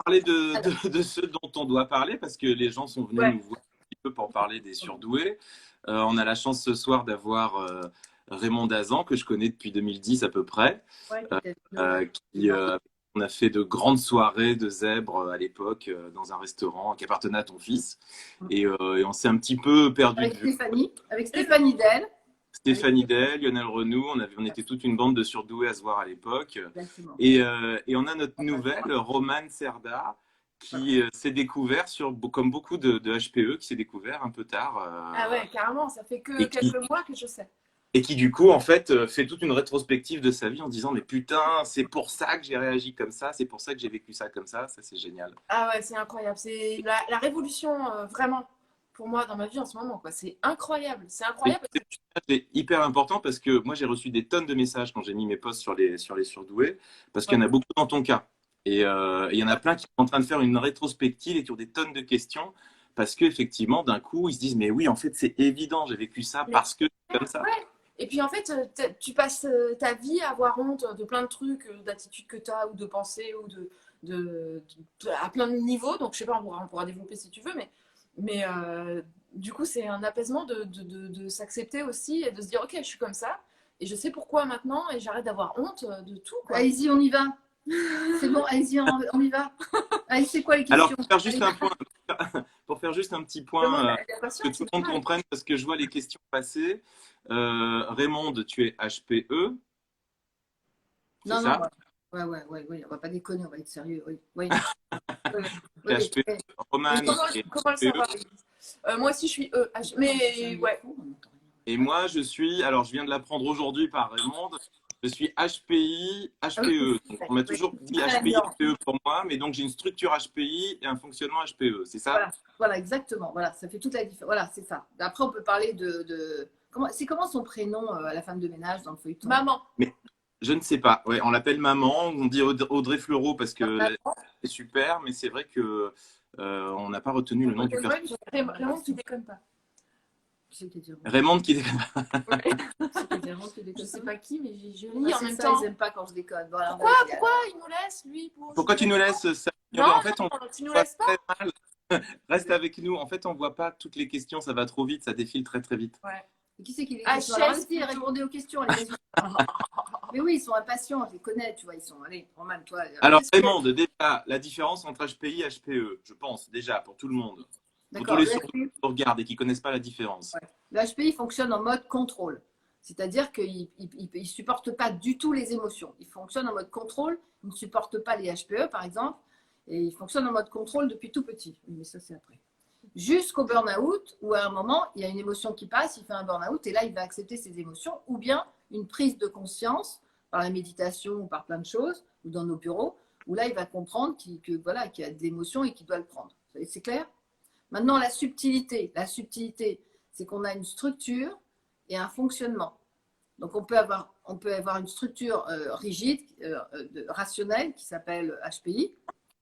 parler Alors, de ce dont on doit parler parce que les gens sont venus ouais, nous voir un petit peu pour parler des surdoués. On a la chance ce soir d'avoir Raymond Dazan, que je connais depuis 2010 à peu près, ouais, qui était venu, qui on a fait de grandes soirées de zèbres à l'époque dans un restaurant qui appartenait à ton fils. Et on s'est un petit peu perdu de vue. Avec Stéphanie Del. Avec Stéphanie Del, Lionel Renou, on était toute une bande de surdoués à se voir à l'époque. exactement. Et on a notre nouvelle, Romane Serda, Voilà. qui s'est découvert comme beaucoup de HPE, qui s'est découvert un peu tard. Ah ouais, carrément, ça fait que Et qui, quelques mois que je sais. et qui du coup, en fait, fait toute une rétrospective de sa vie en disant, mais putain, c'est pour ça que j'ai réagi comme ça, c'est pour ça que j'ai vécu ça comme ça c'est génial. Ah ouais, c'est incroyable. C'est la révolution, vraiment, pour moi, dans ma vie en ce moment, quoi. C'est incroyable. C'est Et incroyable parce que c'est hyper important parce que moi, j'ai reçu des tonnes de messages quand j'ai mis mes posts sur les surdoués, parce qu'il y ouais, en a beaucoup dans ton cas. Et il y en a plein qui sont en train de faire une rétrospective et qui ont des tonnes de questions parce qu'effectivement, d'un coup, ils se disent, mais oui, en fait, c'est évident, j'ai vécu ça mais parce que c'est comme ça. ouais. Et puis en fait, tu passes ta vie à avoir honte de plein de trucs, d'attitudes que tu as, ou de pensées, ou à plein de niveaux. Donc je sais pas, on pourra développer si tu veux, mais du coup, c'est un apaisement de s'accepter aussi et de se dire, ok, je suis comme ça, et je sais pourquoi maintenant, et j'arrête d'avoir honte de tout, quoi. Allez-y, on y va. C'est bon, allez-y, on y va. Allez, c'est quoi les Alors, questions? pour faire juste Allez. un point, pour faire juste un petit Le monde point, a la que patience, tout c'est le monde normal. comprenne, parce que je vois les questions passer. Raymond, tu es HPE, c'est Non, non, ça? ouais, on va pas déconner, on va être sérieux. Oui, oui, oui, Tu es oui, HPE. oui. Mais Roman est comment le HPE. savoir? Moi aussi, je suis E. Mais ouais. Et moi, je suis, alors je viens de l'apprendre aujourd'hui par Raymond, je suis HPI, Ah oui, HPE. Donc, on m'a oui, toujours dit très HPI, bien. HPE pour moi, mais donc j'ai une structure HPI et un fonctionnement HPE, c'est ça? Voilà, voilà, exactement. Voilà, ça fait toute la différence. Voilà, c'est ça. Après, on peut parler comment son prénom à la femme de ménage dans le feuilleton? Maman. Mais je ne sais pas. Ouais, on l'appelle maman, on dit Audrey Fleurot parce que c'est super, mais c'est vrai que on n'a pas retenu le nom du personnage. Raymond qui déconne pas. C'est-à-dire, Raymond qui Ouais. Je sais pas qui, mais je lis en même ça, temps. ils aiment pas quand je déconne. Voilà, Pourquoi il nous laisse, lui, pour Pourquoi tu nous laisses ça? Non, En fait, on non, tu nous voit laisses pas. très mal. Reste avec nous. En fait, on voit pas toutes les questions, ça va trop vite, ça défile très très vite. Ouais. qui c'est qui les Ah, questions? Alors, chaise allez-y, plutôt. répondez aux questions. Allez, vas-y. Mais oui, ils sont impatients, je les connais, tu vois, ils sont. Allez, Roman, toi. Alors, Qu'est-ce que Raymond, déjà, la différence entre HPI et HPE, je pense, déjà, pour tout le monde. Pour tous D'accord, les sourds qui regardent et qui connaissent pas la différence. ouais. Le HPI fonctionne en mode contrôle. C'est-à-dire qu'il ne supporte pas du tout les émotions. Il fonctionne en mode contrôle, il ne supporte pas les HPE, par exemple, et il fonctionne en mode contrôle depuis tout petit. Oui, mais ça, c'est après. Jusqu'au burn-out, où à un moment, il y a une émotion qui passe, il fait un burn-out, et là, il va accepter ses émotions, ou bien une prise de conscience par la méditation ou par plein de choses, ou dans nos bureaux, où là, il va comprendre voilà, qu'il y a de l'émotion et qu'il doit le prendre. C'est clair? Maintenant, la subtilité, c'est qu'on a une structure et un fonctionnement. Donc, on peut avoir une structure rigide, rationnelle, qui s'appelle HPI,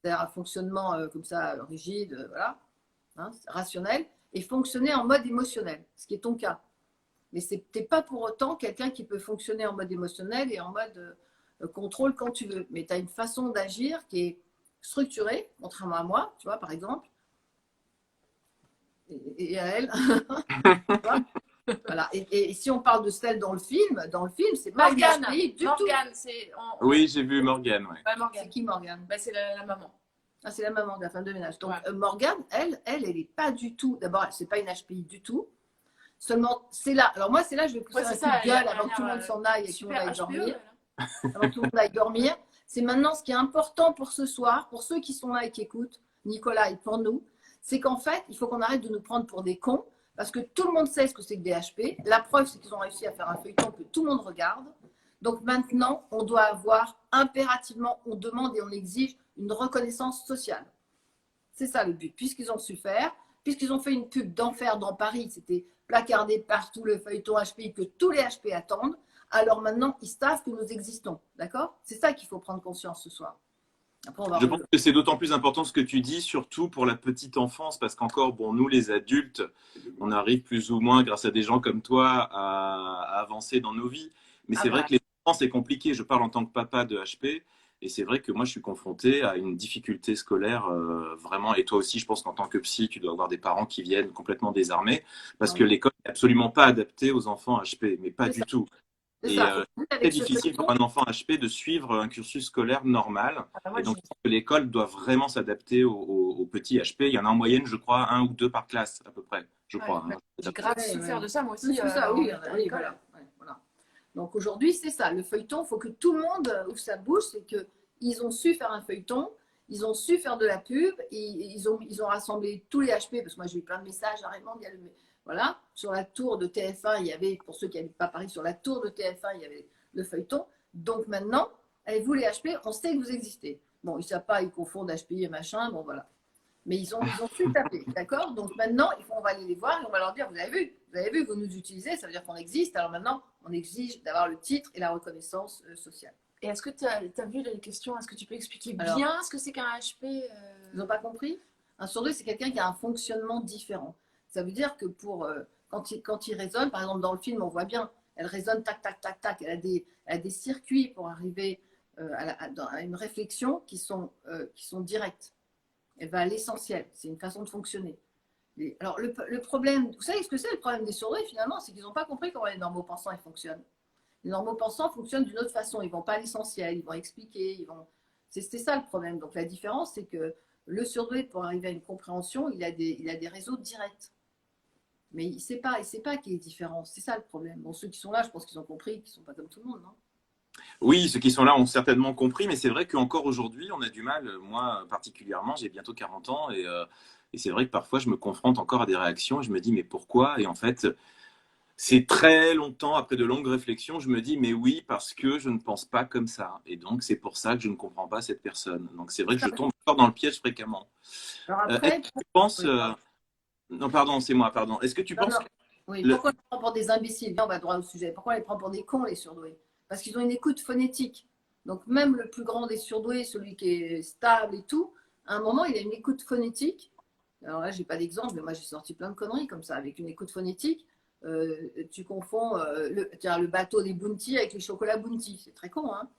c'est-à-dire un fonctionnement comme ça, rigide, voilà, hein, rationnel, et fonctionner en mode émotionnel, ce qui est ton cas. Mais ce n'est pas pour autant quelqu'un qui peut fonctionner en mode émotionnel et en mode contrôle quand tu veux. Mais tu as une façon d'agir qui est structurée, contrairement à moi, tu vois, par exemple, et à elle. Voilà. Et si on parle de celle dans le film, c'est pas Morgane. du tout. Morgane, Oui, j'ai vu Morgane. Ouais. Ouais, Morgane. C'est qui Morgane? Bah, c'est la maman. Ah, c'est la maman de la femme de ménage. Donc Ouais. Morgane, elle est pas du tout. D'abord, c'est pas une HPI du tout. Seulement, c'est là. Alors moi, c'est là, je vais pousser Ouais, un c'est coup ça, de elle a gueule avant que tout le l'air, monde s'en aille et que tout le monde super aille HPE. dormir. Elle, hein. Avant que tout le monde aille dormir. C'est maintenant ce qui est important pour ce soir, pour ceux qui sont là et qui écoutent, Nicolas et pour nous, c'est qu'en fait, il faut qu'on arrête de nous prendre pour des cons, parce que tout le monde sait ce que c'est que des HP. La preuve, c'est qu'ils ont réussi à faire un feuilleton que tout le monde regarde. Donc maintenant, on doit avoir impérativement, on demande et on exige une reconnaissance sociale. C'est ça le but, puisqu'ils ont su faire, puisqu'ils ont fait une pub d'enfer dans Paris, c'était placardé partout le feuilleton HPI que tous les HP attendent. Alors maintenant, ils savent que nous existons. D'accord? C'est ça qu'il faut prendre conscience ce soir. Après, on va Je pense que c'est d'autant plus important ce que tu dis, surtout pour la petite enfance, parce qu'encore, bon, nous les adultes, on arrive plus ou moins, grâce à des gens comme toi, à avancer dans nos vies. Mais Ah c'est vrai bah, que les enfants, c'est compliqué. Je parle en tant que papa de HP. Et c'est vrai que moi, je suis confronté à une difficulté scolaire vraiment. Et toi aussi, je pense qu'en tant que psy, tu dois avoir des parents qui viennent complètement désarmés parce que Oui. l'école n'est absolument pas adaptée aux enfants HP, mais pas C'est ça. du tout. C'est Et ça. Faut que c'est avec ce difficile pour feuilleton, un enfant HP de suivre un cursus scolaire normal. Ah, bah, Et moi, donc, je pense que l'école doit vraiment s'adapter aux petits HP. Il y en a en moyenne, je crois, un ou deux par classe, à peu près. Je ouais, crois. ouais. Hein. J'ai grave ouais, souffert ouais. de ça, moi Plus aussi, que ça, oui, à oui, l'école. voilà. Ouais, voilà. Donc aujourd'hui, c'est ça. Le feuilleton, il faut que tout le monde ouvre sa bouche. C'est qu'ils ont su faire un feuilleton, ils ont su faire de la pub, ils ont rassemblé tous les HP, parce que moi j'ai eu plein de messages à Raymond, il y a voilà, sur la tour de TF1, il y avait, pour ceux qui n'habitent pas Paris, sur la tour de TF1, il y avait le feuilleton. Donc maintenant, avec vous les HP, on sait que vous existez. Bon, ils ne savent pas, ils confondent HPI et machin, bon voilà. Mais ils ont su taper, d'accord? Donc maintenant, on va aller les voir et on va leur dire, vous avez vu, vous nous utilisez, ça veut dire qu'on existe. Alors maintenant, on exige d'avoir le titre et la reconnaissance sociale. Et est-ce que tu as vu les questions? Est-ce que tu peux expliquer Alors, bien ce que c'est qu'un HP Ils n'ont pas compris? Un surdoué, c'est quelqu'un qui a un fonctionnement différent. Ça veut dire que quand il résonne, par exemple dans le film, on voit bien, elle résonne tac, tac, tac, tac. Elle a des circuits pour arriver à une réflexion qui sont directes. Elle va à l'essentiel. C'est une façon de fonctionner. Alors, le problème, vous savez ce que c'est le problème des surdoués finalement? C'est qu'ils n'ont pas compris comment les normaux pensants ils fonctionnent. Les normaux pensants fonctionnent d'une autre façon. Ils ne vont pas à l'essentiel, ils vont expliquer. C'est ça le problème. Donc, la différence, c'est que le surdoué, pour arriver à une compréhension, il a des réseaux directs. Mais il ne sait pas qu'il y a des différences. C'est ça le problème. Bon, ceux qui sont là, je pense qu'ils ont compris qu'ils ne sont pas comme tout le monde, non? Oui, ceux qui sont là ont certainement compris, mais c'est vrai qu'encore aujourd'hui, on a du mal. Moi, particulièrement, j'ai bientôt 40 ans et c'est vrai que parfois, je me confronte encore à des réactions et je me dis, mais pourquoi? Et en fait, c'est très longtemps, après de longues réflexions, je me dis, mais oui, parce que je ne pense pas comme ça. Et donc, c'est pour ça que je ne comprends pas cette personne. Donc, c'est vrai que je tombe encore dans le piège fréquemment. Alors Est-ce après, que tu penses... oui, Non, pardon, c'est moi, pardon. Est-ce que tu non, penses non. que... Oui, le- pourquoi on les prend pour des imbéciles? Viens, on va droit au sujet. Pourquoi on les prend pour des cons, les surdoués? Parce qu'ils ont une écoute phonétique. Donc, même le plus grand des surdoués, celui qui est stable et tout, à un moment, il a une écoute phonétique. Alors là, je n'ai pas d'exemple, mais moi, j'ai sorti plein de conneries comme ça, avec une écoute phonétique. Tu confonds le bateau des Bounty avec les chocolats Bounty. C'est très con, hein?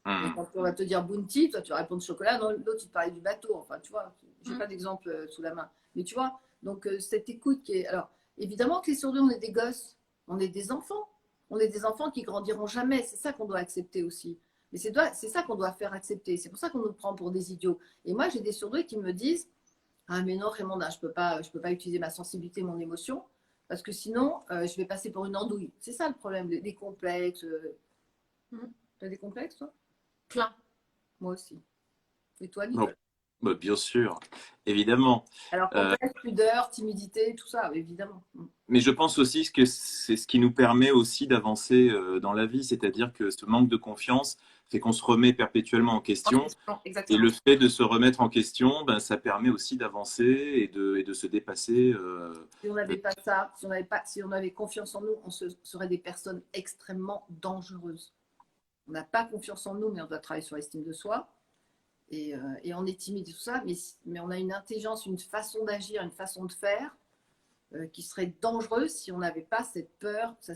Et Hmm. quand on va te dire Bounty, toi, tu vas répondre chocolat. Non, l'autre, il te parlait du bateau. Enfin, tu vois, j'ai pas d'exemple sous la main. Mais tu vois, donc cette écoute qui est. Alors, évidemment que les surdoués, on est des gosses, on est des enfants. On est des enfants qui grandiront jamais. C'est ça qu'on doit accepter aussi. Mais c'est ça qu'on doit faire accepter. C'est pour ça qu'on nous prend pour des idiots. Et moi, j'ai des surdoués qui me disent ah, mais non, Raymond, je peux pas utiliser ma sensibilité, mon émotion, parce que sinon, je vais passer pour une andouille. C'est ça le problème, les complexes. Tu as des complexes, toi? Plein. Moi aussi. Et toi, Bon, Nicole? bah, bien sûr, évidemment. Alors, Euh, complexe, pudeur, timidité, tout ça, évidemment. Mais je pense aussi que c'est ce qui nous permet aussi d'avancer dans la vie, c'est-à-dire que ce manque de confiance fait qu'on se remet perpétuellement en question. Et Exactement. le fait de se remettre en question, ben, ça permet aussi d'avancer et de se dépasser. Si on n'avait pas ça, si on avait confiance en nous, on serait des personnes extrêmement dangereuses. On n'a pas confiance en nous, mais on doit travailler sur l'estime de soi. Et on est timide et tout ça, mais on a une intelligence, une façon d'agir, une façon de faire qui serait dangereuse si on n'avait pas cette peur. Ce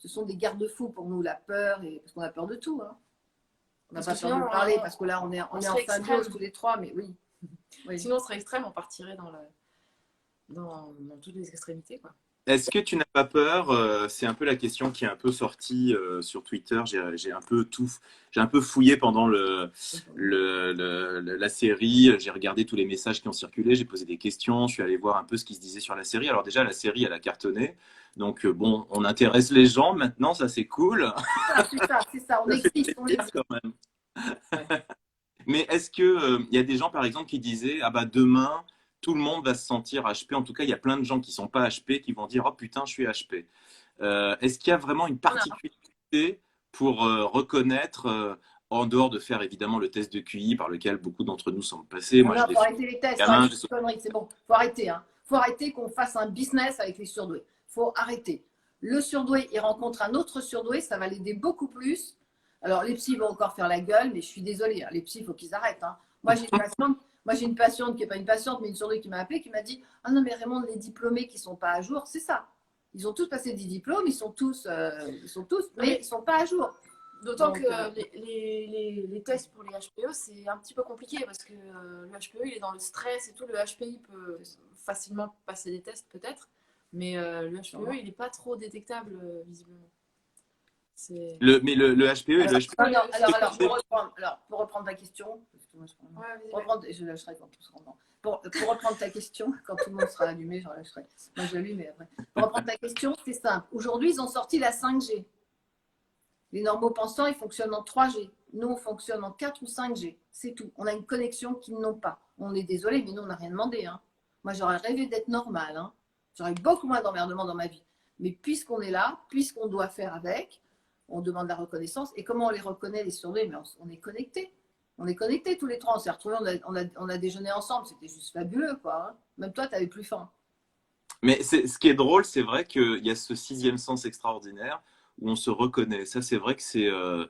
sont des garde-fous pour nous, la peur, parce qu'on a peur de tout. Hein. On n'a pas peur de parler parce que là, on est en symbiose tous les trois, mais oui. Sinon, on serait extrême, on partirait dans toutes les extrémités, quoi. Est-ce que tu n'as pas peur c'est un peu la question qui est un peu sortie sur Twitter. J'ai un peu fouillé pendant la série. J'ai regardé tous les messages qui ont circulé. J'ai posé des questions. Je suis allé voir un peu ce qui se disait sur la série. Alors déjà, la série, elle a cartonné. Donc bon, on intéresse les gens maintenant. Ça, c'est cool. C'est ça. On existe, on existe. Quand même. Ouais. Mais est-ce que y a des gens, par exemple, qui disaient ah bah demain tout le monde va se sentir HP. En tout cas, il y a plein de gens qui sont pas HP qui vont dire oh putain, je suis HP. Est-ce qu'il y a vraiment une particularité pour reconnaître, en dehors de faire évidemment le test de QI par lequel beaucoup d'entre nous sont passés. Moi, il faut arrêter les tests, c'est bon. Faut arrêter. Hein. Faut arrêter qu'on fasse un business avec les surdoués. Faut arrêter. Le surdoué, il rencontre un autre surdoué, ça va l'aider beaucoup plus. Alors, les psys vont encore faire la gueule, mais je suis désolée. Hein. Les psys, il faut qu'ils arrêtent. Hein. Moi, j'ai une patiente qui n'est pas une patiente, mais une surdouée qui m'a appelée, qui m'a dit ah non, mais Raymond, les diplômés qui ne sont pas à jour, c'est ça. Ils ont tous passé des diplômes, ils sont tous, mais ils ne sont pas à jour. D'autant Donc, que les tests pour les HPE, c'est un petit peu compliqué parce que le HPE, il est dans le stress et tout. Le HPI peut facilement passer des tests, peut-être, mais le HPE, il n'est pas trop détectable, visiblement. Mais le HPE et le HPE. pour reprendre ta question, parce que moi, Ouais, je lâcherai quand tout sera bon. Pour reprendre ta question, quand tout le monde sera allumé, je lâcherai. Moi, je l'allume, mais après. Pour reprendre ta question, c'est simple. Aujourd'hui, ils ont sorti la 5G. Les normaux pensants, ils fonctionnent en 3G. Nous, on fonctionne en 4 ou 5G. C'est tout. On a une connexion qu'ils n'ont pas. On est désolé, mais nous, on n'a rien demandé. Hein. Moi, j'aurais rêvé d'être normal. Hein. J'aurais eu beaucoup moins d'emmerdements dans ma vie. Mais puisqu'on est là, puisqu'on doit faire avec, on demande la reconnaissance. Et comment on les reconnaît, les surdoués? Mais on est connectés. On est connectés tous les trois. On s'est retrouvés, on a déjeuné ensemble. C'était juste fabuleux, quoi. Hein. Même toi, tu n'avais plus faim. Mais ce qui est drôle, c'est vrai qu'il y a ce sixième sens extraordinaire où on se reconnaît. Ça, c'est vrai que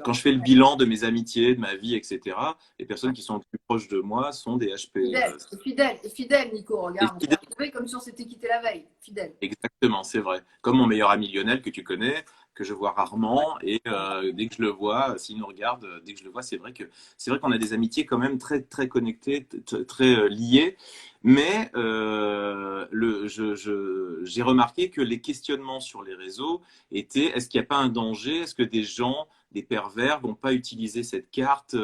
quand je fais le bilan de mes amitiés, de ma vie, etc., les personnes qui sont les plus proches de moi sont des HP. Fidèle, Nico. Regarde, on s'est retrouvés comme si on s'était quitté la veille. Fidèle. Exactement, c'est vrai. Comme mon meilleur ami Lionel que tu connais, que je vois rarement, et dès que je le vois, s'il nous regarde, dès que je le vois, c'est vrai qu'on a des amitiés quand même très très connectées, très liées. Mais j'ai remarqué que les questionnements sur les réseaux étaient: est-ce qu'il n'y a pas un danger? Est-ce que des gens, des pervers, vont pas utiliser cette carte,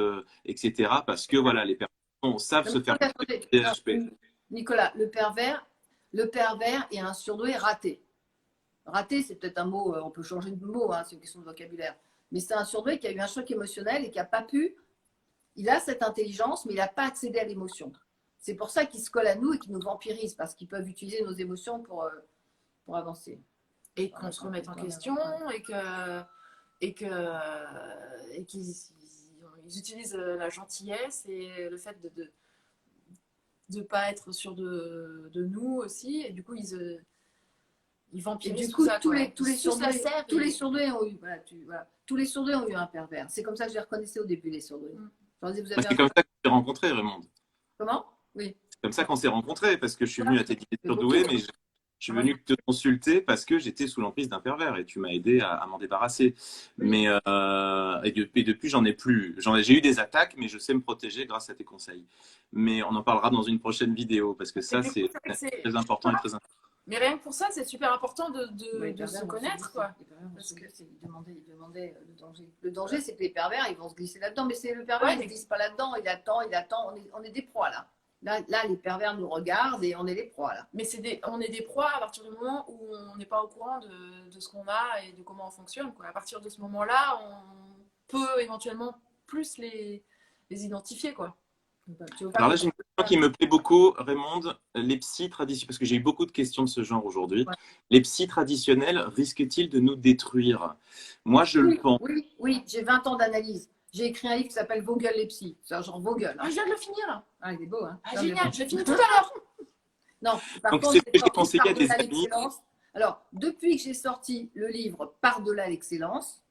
etc. Parce que voilà, les personnes savent se faire PHP. Nicolas, le pervers et un surdoué raté. Raté, c'est peut-être un mot, on peut changer de mot, hein, c'est une question de vocabulaire. Mais c'est un surdoué qui a eu un choc émotionnel et qui n'a pas pu. Il a cette intelligence, mais il n'a pas accédé à l'émotion. C'est pour ça qu'ils se collent à nous et qu'ils nous vampirisent, parce qu'ils peuvent utiliser nos émotions pour avancer. Et qu'on se remette en question et qu'ils utilisent la gentillesse et le fait de ne pas être sûr de nous aussi. Et du coup, ils vampirisent du coup, tout ça. tous les surdoués ont eu un pervers. C'est comme ça que je les reconnaissais au début, les surdoués. C'est comme ça qu'on s'est rencontrés, Raymond. Comment? Oui. C'est comme ça qu'on s'est rencontrés, parce que je suis venu à tes dîners surdoués, mais je suis venu te consulter parce que j'étais sous l'emprise d'un pervers et tu m'as aidé à m'en débarrasser. Mais et depuis, j'en ai plus. J'ai eu des attaques, mais je sais me protéger grâce à tes conseils. Mais on en parlera dans une prochaine vidéo parce que ça, c'est très important et très important. Mais rien que pour ça, c'est super important de se connaître, quoi. Parce que il demandait le danger. Le danger, c'est que les pervers, ils vont se glisser là-dedans. Mais c'est le pervers, il ne se glisse pas là-dedans. Il attend. On est des proies, là. Là, les pervers nous regardent et on est des proies, là. Mais on est des proies à partir du moment où on n'est pas au courant de ce qu'on a et de comment on fonctionne, quoi. À partir de ce moment-là, on peut éventuellement plus les identifier, quoi. Alors là, j'ai une question qui me plaît beaucoup, Raymond. Les psys traditionnels, parce que j'ai eu beaucoup de questions de ce genre aujourd'hui. Ouais. Les psys traditionnels risquent-ils de nous détruire? Moi, je le pense. Oui, j'ai 20 ans d'analyse. J'ai écrit un livre qui s'appelle Vogel les psys. C'est genre Vogel. Hein. Ah, je viens de le finir, là. Ah, il est beau, hein. Ah, génial, je l'ai fini tout à l'heure. Non, par donc, contre, c'est ce que j'ai conseillé à des amis. Alors, depuis que j'ai sorti le livre Par-delà l'excellence,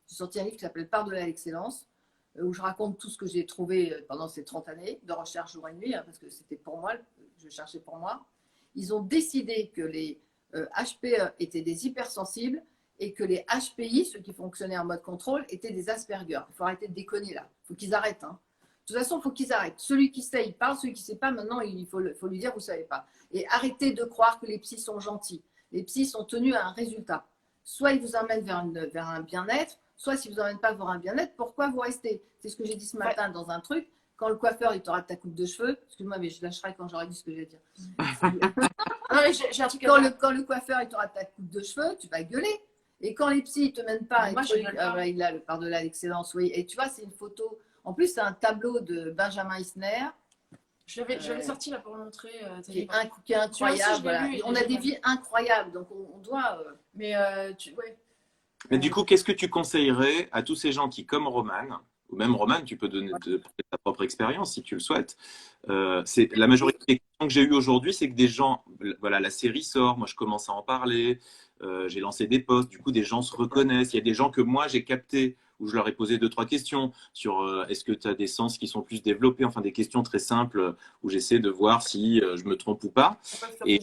j'ai sorti un livre qui s'appelle Par-delà l'excellence, où je raconte tout ce que j'ai trouvé pendant ces 30 années de recherche jour et nuit, hein, parce que c'était pour moi, je cherchais pour moi. Ils ont décidé que les HPE étaient des hypersensibles et que les HPI, ceux qui fonctionnaient en mode contrôle, étaient des Asperger. Il faut arrêter de déconner là. Il faut qu'ils arrêtent. Hein. De toute façon, il faut qu'ils arrêtent. Celui qui sait, il parle. Celui qui ne sait pas, maintenant, il faut lui dire, vous ne savez pas. Et arrêtez de croire que les psys sont gentils. Les psys sont tenus à un résultat. Soit ils vous emmènent vers un bien-être, soit si vous n'emmènez pas vers un bien-être, pourquoi vous restez? C'est ce que j'ai dit ce matin dans un truc. Quand le coiffeur, il t'aura ta coupe de cheveux, excuse-moi, mais je lâcherai quand j'aurai dit ce que je vais dire. J'ai un truc quand le coiffeur, il t'aura ta coupe de cheveux, tu vas gueuler. Et quand les psys, ils ne te mènent pas, il a le par-delà l'excellence, oui. Et tu vois, c'est une photo. En plus, c'est un tableau de Benjamin Eisner. Je l'avais sorti là pour montrer. Qui est incroyable. Voilà. On a des vies incroyables, donc on doit. Mais Mais du coup, qu'est-ce que tu conseillerais à tous ces gens qui, comme Romane, ou même Romane, tu peux donner ta propre expérience si tu le souhaites. C'est la majorité des questions que j'ai eues aujourd'hui, c'est que des gens, voilà, la série sort, moi je commence à en parler, j'ai lancé des posts, du coup des gens se reconnaissent. Il y a des gens que moi j'ai captés où je leur ai posé 2, 3 questions sur est-ce que tu as des sens qui sont plus développés, enfin des questions très simples où j'essaie de voir si je me trompe ou pas. Et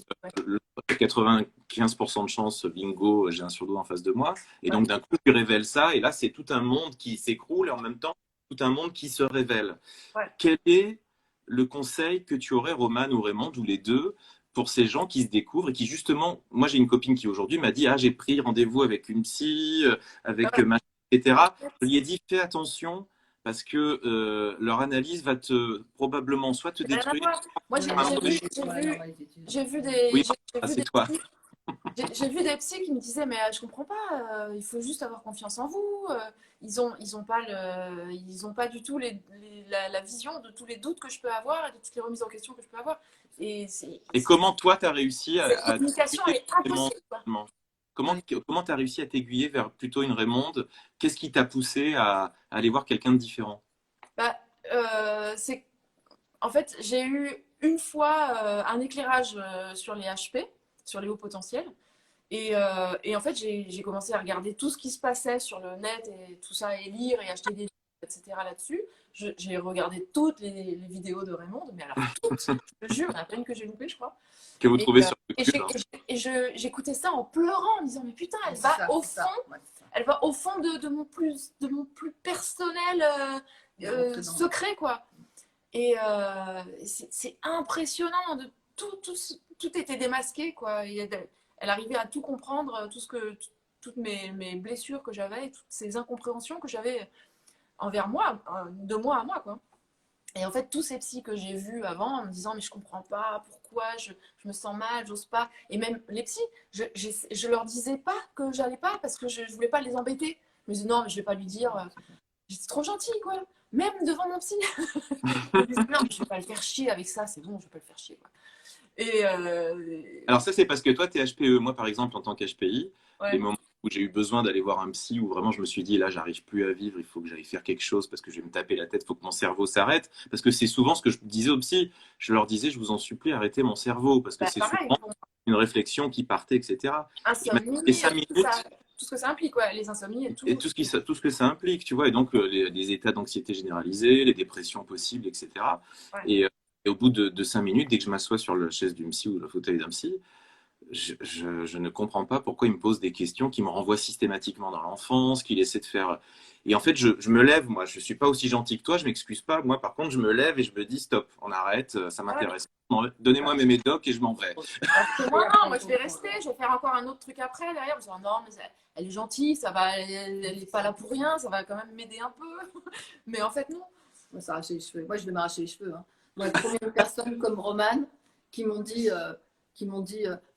95% de chance, bingo, j'ai un surdoué en face de moi. Et donc d'un coup, tu révèles ça, et là, c'est tout un monde qui s'écroule et en même temps, tout un monde qui se révèle. Ouais. Quel est le conseil que tu aurais, Romane ou Raymond, ou les deux, pour ces gens qui se découvrent et qui justement, moi j'ai une copine qui aujourd'hui m'a dit, ah j'ai pris rendez-vous avec une psy, avec machin, etc. Je lui ai dit, fais attention parce que leur analyse va probablement soit te détruire. Moi j'ai vu des Oui, j'ai vu c'est des toi. j'ai vu des psys qui me disaient mais je comprends pas, il faut juste avoir confiance en vous. Ils ont pas du tout la vision de tous les doutes que je peux avoir et de toutes les remises en question que je peux avoir. Et comment toi tu as réussi cette à communication elle est impossible. Comment tu as réussi à t'aiguiller vers plutôt une Raymonde? Qu'est-ce qui t'a poussé à aller voir quelqu'un de différent? Bah, c'est en fait j'ai eu une fois un éclairage sur les HP, sur les hauts potentiels. Et en fait, j'ai commencé à regarder tout ce qui se passait sur le net et tout ça, et lire et acheter des livres, etc. là-dessus. J'ai regardé toutes les vidéos de Raymond, mais alors toutes, je te jure, il y en a pas une que j'ai loupée, je crois. Que vous Et, trouvez sur YouTube, j'écoutais ça en pleurant, en me disant, mais putain, elle va au fond, elle va au fond de mon plus personnel secret, quoi. Et c'est impressionnant, tout était démasqué, quoi. Elle arrivait à tout comprendre, toutes mes blessures que j'avais, toutes ces incompréhensions que j'avais envers moi, de moi à moi, quoi. Et en fait, tous ces psys que j'ai vus avant, en me disant, mais je comprends pas, pourquoi, je me sens mal, j'ose pas. Et même les psys, je leur disais pas que j'allais pas parce que je voulais pas les embêter. Je me disais, non, mais je vais pas lui dire, j'étais trop gentille, quoi. Même devant mon psy. Je me disais, non, mais je vais pas le faire chier avec ça, c'est bon, je vais pas le faire chier, quoi. Et Alors ça, c'est parce que toi, tu es HPE. Moi, par exemple, en tant qu'HPI, ouais. les moments où j'ai eu besoin d'aller voir un psy, où vraiment je me suis dit, là, j'arrive plus à vivre, il faut que j'aille faire quelque chose parce que je vais me taper la tête, il faut que mon cerveau s'arrête. Parce que c'est souvent ce que je disais aux psy. Je leur disais, je vous en supplie, arrêtez mon cerveau. Parce que c'est Pareil, souvent une réflexion qui partait, etc. insomnie, Et 5 minutes, tout ce que ça implique, ouais, les insomnies et tout. et tout ce que ça implique, tu vois. Et donc, les états d'anxiété généralisés, les dépressions possibles, etc. Ouais. Et au bout de 5 minutes, dès que je m'assois sur la chaise d'une psy ou le fauteuil d'un psy, je ne comprends pas pourquoi il me pose des questions qui me renvoient systématiquement dans l'enfance, qu'il essaie de faire. Et en fait, je me lève, moi, je ne suis pas aussi gentil que toi, je ne m'excuse pas. Moi, par contre, je me lève et je me dis stop, on arrête, ça m'intéresse. Donnez-moi mes médocs et je m'en vais. Moi, non, moi, je vais rester, je vais faire encore un autre truc après, derrière, en me disant non, mais elle est gentille, ça va, elle n'est pas là pour rien, ça va quand même m'aider un peu. Mais en fait, non. Moi, s'arracher les cheveux. Moi, je vais m'arracher les cheveux. Hein. Moi, les premières personnes comme Romane qui m'ont dit, ah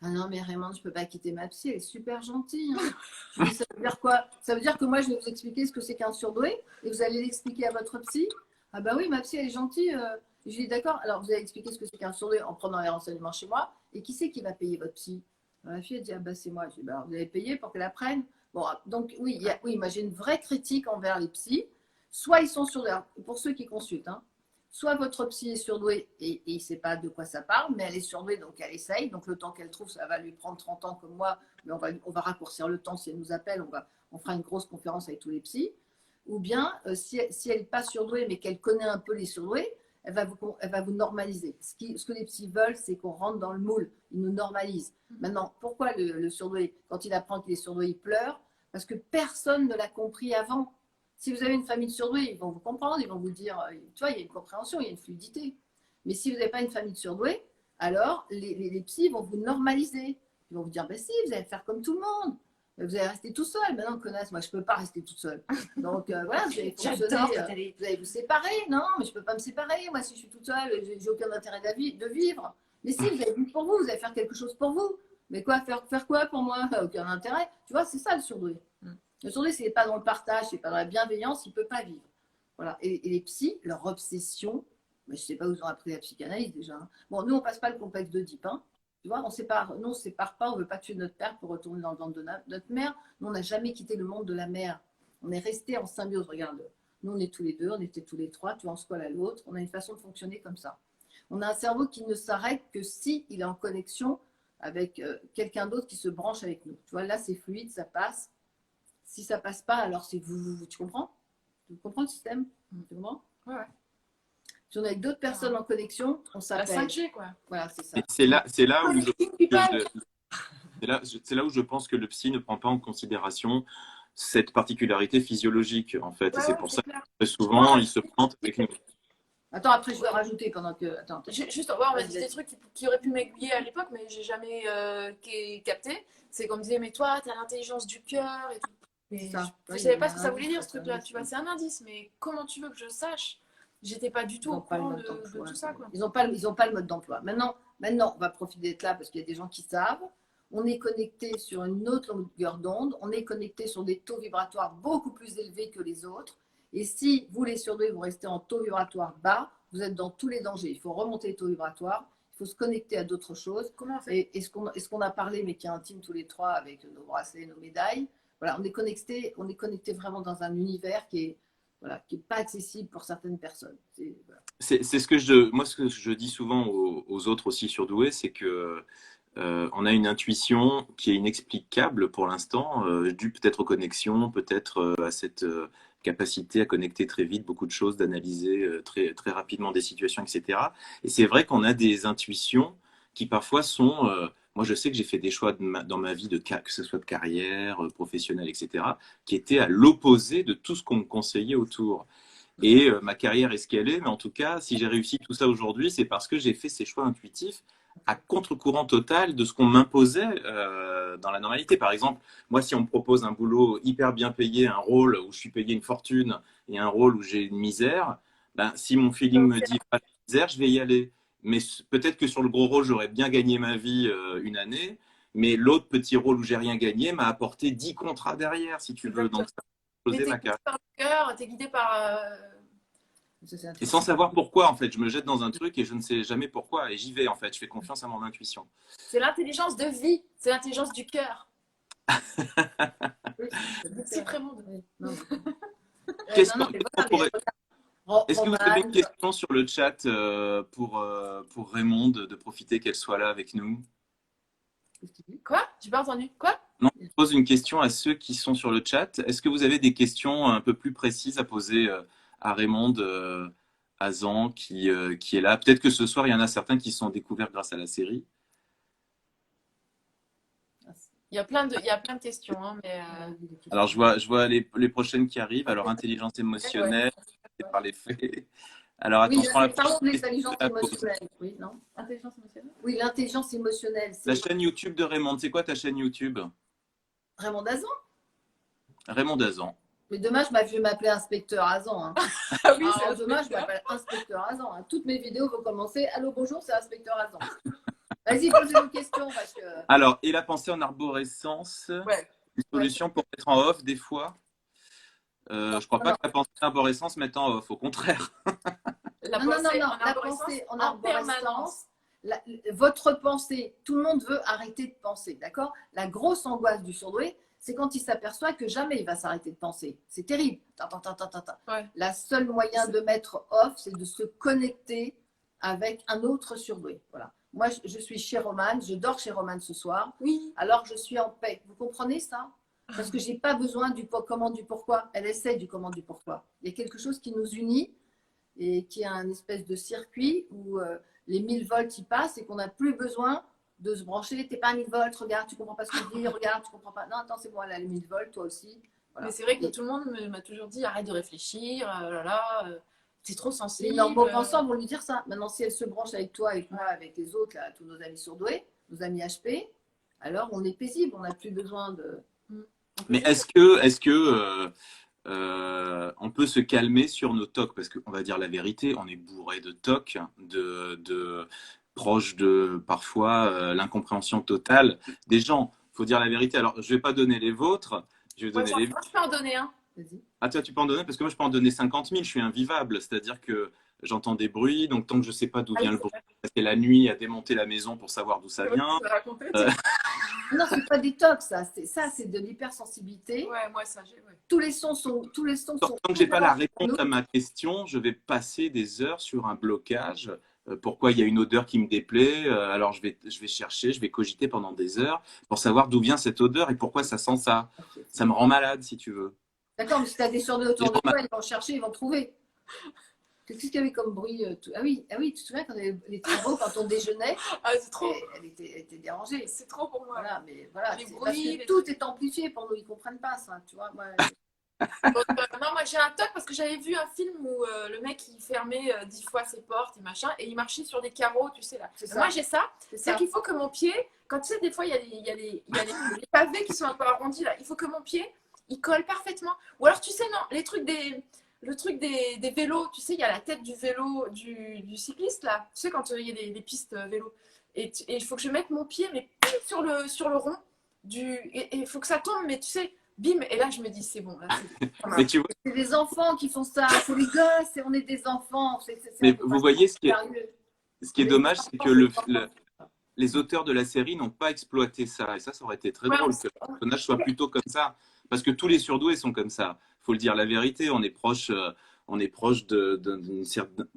non, mais Raymond, je ne peux pas quitter ma psy, elle est super gentille. Hein. Je dis, ça veut dire quoi? Ça veut dire que moi, je vais vous expliquer ce que c'est qu'un surdoué et vous allez l'expliquer à votre psy. Ah bah oui, ma psy, elle est gentille. Je lui dis, d'accord, alors vous allez expliquer ce que c'est qu'un surdoué en prenant les renseignements chez moi. Et qui c'est qui va payer votre psy? Alors, la fille, elle dit, ah bah c'est moi. Je dis, bah, vous allez payer pour qu'elle apprenne. Bon, donc oui, oui, moi j'ai une vraie critique envers les psys. Soit ils sont surdoués, pour ceux qui consultent, hein, soit votre psy est surdouée et il ne sait pas de quoi ça parle, mais elle est surdouée, donc elle essaye. Donc le temps qu'elle trouve, ça va lui prendre 30 ans comme moi, mais on va raccourcir le temps si elle nous appelle, on fera une grosse conférence avec tous les psys. Ou bien, si elle n'est pas surdouée, mais qu'elle connaît un peu les surdoués, elle va vous normaliser. Ce que les psys veulent, c'est qu'on rentre dans le moule. Ils nous normalisent. Maintenant, pourquoi le surdoué, quand il apprend qu'il est surdoué, il pleure? Parce que personne ne l'a compris avant. Si vous avez une famille de surdoués, ils vont vous comprendre, ils vont vous dire, tu vois, il y a une compréhension, il y a une fluidité. Mais si vous n'avez pas une famille de surdoués, alors les psys vont vous normaliser. Ils vont vous dire, ben si, vous allez faire comme tout le monde. Vous allez rester tout seul. Maintenant, connasse, moi, je ne peux pas rester toute seule. Donc, voilà, vous allez fonctionner. Vous allez vous séparer. Non, mais je ne peux pas me séparer. Moi, si je suis toute seule, j'ai aucun intérêt de vivre. Mais si, vous allez vivre pour vous, vous allez faire quelque chose pour vous. Mais quoi, faire quoi pour moi? Aucun intérêt. Tu vois, c'est ça le surdoué. Le surdoué, s'il n'est pas dans le partage, s'il n'est pas dans la bienveillance, il ne peut pas vivre. Voilà. Et les psys, leur obsession, mais je ne sais pas où ils ont appris la psychanalyse déjà. Hein. Bon, nous, on ne passe pas le complexe d'Oedipe. Hein. Tu vois, nous, on ne sépare pas, on ne veut pas tuer notre père pour retourner dans le ventre de notre mère. Nous, on n'a jamais quitté le monde de la mère. On est resté en symbiose. Regarde, nous, on est tous les deux, on était tous les trois, tu vois, on se colle à l'autre. On a une façon de fonctionner comme ça. On a un cerveau qui ne s'arrête que si il est en connexion avec quelqu'un d'autre qui se branche avec nous. Tu vois, là, c'est fluide, ça passe. Si ça passe pas, alors c'est vous. Tu comprends? Tu comprends le système? Tu comprends? Ouais. Si on est avec d'autres personnes en connexion, on La s'appelle. 5G, quoi. Voilà, c'est ça. Et c'est là où People. c'est là où je pense que le psy ne prend pas en considération cette particularité physiologique, en fait. Et c'est pour ça que très souvent, il se plante avec nous. Attends, après, je vais rajouter pendant que. Attends. Juste, ouais, on m'a dit des trucs qui auraient pu m'aiguiller à l'époque, mais j'ai jamais capté. C'est qu'on me disait, mais toi, t'as l'intelligence du cœur et tout. Mais je savais pas ce que ça voulait dire, ce truc-là. Tu vois, c'est un indice, mais comment tu veux que je sache? J'étais pas du tout au courant de tout ça, quoi. Ils n'ont pas le mode d'emploi. Maintenant, on va profiter d'être là parce qu'il y a des gens qui savent. On est connecté sur une autre longueur d'onde. On est connecté sur des taux vibratoires beaucoup plus élevés que les autres. Et si vous, les surdoués, vous restez en taux vibratoire bas, vous êtes dans tous les dangers. Il faut remonter les taux vibratoires. Il faut se connecter à d'autres choses. Comment on fait? Et ce qu'on a parlé, mais qui est intime tous les trois avec nos bracelets, nos médailles, voilà, on est connecté vraiment dans un univers qui est pas accessible pour certaines personnes. Voilà. C'est ce que moi, ce que je dis souvent aux autres aussi surdoués, c'est que on a une intuition qui est inexplicable pour l'instant, due peut-être aux connexions, peut-être à cette capacité à connecter très vite beaucoup de choses, d'analyser très, très rapidement des situations, etc. Et c'est vrai qu'on a des intuitions qui parfois sont... moi, je sais que j'ai fait des choix dans ma vie, que ce soit de carrière, professionnelle, etc., qui étaient à l'opposé de tout ce qu'on me conseillait autour. Et ma carrière est ce qu'elle est, mais en tout cas, si j'ai réussi tout ça aujourd'hui, c'est parce que j'ai fait ces choix intuitifs à contre-courant total de ce qu'on m'imposait dans la normalité. Par exemple, moi, si on me propose un boulot hyper bien payé, un rôle où je suis payé une fortune et un rôle où j'ai une misère, ben, si mon feeling me dit pas de misère, je vais y aller. Mais peut-être que sur le gros rôle, j'aurais bien gagné ma vie une année, mais l'autre petit rôle où j'ai rien gagné m'a apporté 10 contrats derrière, si tu veux. Donc, ça a Mais posé t'es ma guidé carrière. par le cœur, t'es guidé par. Et sans savoir pourquoi, en fait. Je me jette dans un truc et je ne sais jamais pourquoi. Et j'y vais, en fait. Je fais confiance à mon intuition. C'est l'intelligence de vie, c'est l'intelligence du cœur. C'est très bon. Est-ce que vous avez une question sur le chat pour Raymond de profiter qu'elle soit là avec nous? Quoi? J'ai pas entendu. Quoi? Non, je pose une question à ceux qui sont sur le chat. Est-ce que vous avez des questions un peu plus précises à poser à Raymond Azan qui est là? Peut-être que ce soir, il y en a certains qui sont découverts grâce à la série. Il y a plein de questions. Hein, mais Alors, je vois les prochaines qui arrivent. Alors, intelligence émotionnelle, c'est par les faits. Alors, attention, parlons de l'intelligence émotionnelle. Oui, non? Intelligence émotionnelle? Oui, l'intelligence émotionnelle. La chaîne YouTube de Raymond, c'est quoi ta chaîne YouTube? Raymond Azan. Raymond Azan. Mais demain, je vais m'appeler Inspecteur Azan. Hein. Ah oui, alors, demain, je m'appelle Inspecteur Azan. Hein. Toutes mes vidéos vont commencer. Allô, bonjour, c'est Inspecteur Azan. Vas-y, posez une question. Parce que... Alors, et la pensée en arborescence, ouais. Une solution pour mettre en off des fois. Je crois pas que la pensée en arborescence mette en off, au contraire. La pensée en arborescence. Votre pensée, tout le monde veut arrêter de penser, d'accord? La grosse angoisse du surdoué, c'est quand il s'aperçoit que jamais il va s'arrêter de penser. C'est terrible. Ouais. La seule moyen de mettre off, c'est de se connecter avec un autre surdoué. Voilà. Moi, je suis chez Romane, je dors chez Romane ce soir. Oui. Alors, je suis en paix. Vous comprenez ça? Parce que je n'ai pas besoin du comment, du pourquoi. Elle essaie du comment, du pourquoi. Il y a quelque chose qui nous unit et qui a un espèce de circuit où les 1000 volts y passent et qu'on n'a plus besoin de se brancher. T'es pas à 1000 volts, regarde, tu comprends pas ce que je dis, regarde, tu comprends pas. Non, attends, c'est bon, elle a les 1000 volts, toi aussi. Voilà. Mais c'est vrai que tout le monde m'a toujours dit arrête de réfléchir, c'est trop sensible. Les normaux pensants vont lui dire ça. Maintenant, si elle se branche avec toi, avec moi, avec les autres, là, tous nos amis surdoués, nos amis HP, alors on est paisible, on n'a plus besoin de. Mais est-ce que on peut se calmer sur nos tocs? Parce qu'on va dire la vérité, on est bourré de tocs, proche de parfois l'incompréhension totale des gens. Il faut dire la vérité. Alors, je ne vais pas donner les vôtres. Je vais donner les... Moi, je peux en donner un. Ah, toi, tu peux en donner? Parce que moi, je peux en donner 50 000. Je suis invivable. C'est-à-dire que j'entends des bruits. Donc, tant que je ne sais pas d'où vient le bruit, passer la nuit à démonter la maison pour savoir d'où ça vient. Non, c'est pas des tocs, ça. C'est de l'hypersensibilité. Ouais, moi, ça, j'ai. Ouais. Tous les sons sont. Tant que je n'ai pas la réponse à ma question, je vais passer des heures sur un blocage pourquoi il y a une odeur qui me déplaît. Alors je vais chercher, je vais cogiter pendant des heures pour savoir d'où vient cette odeur et pourquoi ça sent ça. Ça me rend malade, si tu veux. D'accord, mais si tu as des surdoués autour de toi, ils vont chercher, ils vont trouver. Qu'est-ce qu'il y avait comme bruit ah oui, tu te souviens quand les travaux, quand on déjeunait, c'est trop. elle était dérangée. C'est trop pour moi. Voilà, mais voilà, Les parce bruits, que tout est amplifié pour nous, ils ne comprennent pas ça, tu vois. Moi, Donc, non, moi j'ai un toc parce que j'avais vu un film où le mec il fermait 10 fois ses portes et machin et il marchait sur des carreaux, tu sais là. Moi j'ai ça, c'est qu'il faut que mon pied, quand tu sais, des fois il y a les pavés qui sont un peu arrondis là, il faut que mon pied il colle parfaitement. Ou alors tu sais, non, le truc des vélos, tu sais, il y a la tête du vélo, du cycliste là, tu sais, quand il y a des pistes vélo. Et il faut que je mette mon pied, mais pile sur le rond, et il faut que ça tombe, mais tu sais. Bim, et là je me dis c'est bon. Là, Mais tu vois, c'est des enfants qui font ça, c'est les gosses, et on est des enfants. mais vous voyez, ce qui est dommage, c'est que les auteurs de la série n'ont pas exploité ça. Et ça aurait été très drôle que le personnage soit plutôt comme ça. Parce que tous les surdoués sont comme ça. Il faut le dire la vérité, on est proche d'une certaine.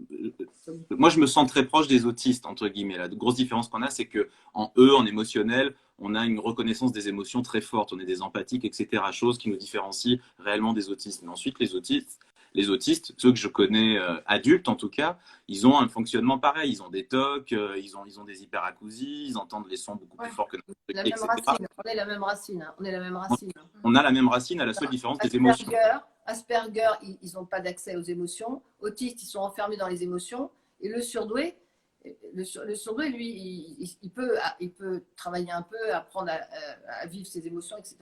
Moi, je me sens très proche des autistes, entre guillemets. La grosse différence qu'on a, c'est qu'en eux, en émotionnel, on a une reconnaissance des émotions très forte. On est des empathiques, etc. Chose qui nous différencie réellement des autistes. Mais ensuite, les autistes, ceux que je connais adultes en tout cas, ils ont un fonctionnement pareil. Ils ont des TOC, ils ont des hyperacousies, ils entendent les sons beaucoup plus forts que nous, etc. On est la même racine. On est la même racine. On a la même racine, à la seule différence des émotions. Asperger, ils n'ont pas d'accès aux émotions. Autistes, ils sont enfermés dans les émotions. Et le surdoué, lui, il peut travailler un peu, apprendre à vivre ses émotions, etc.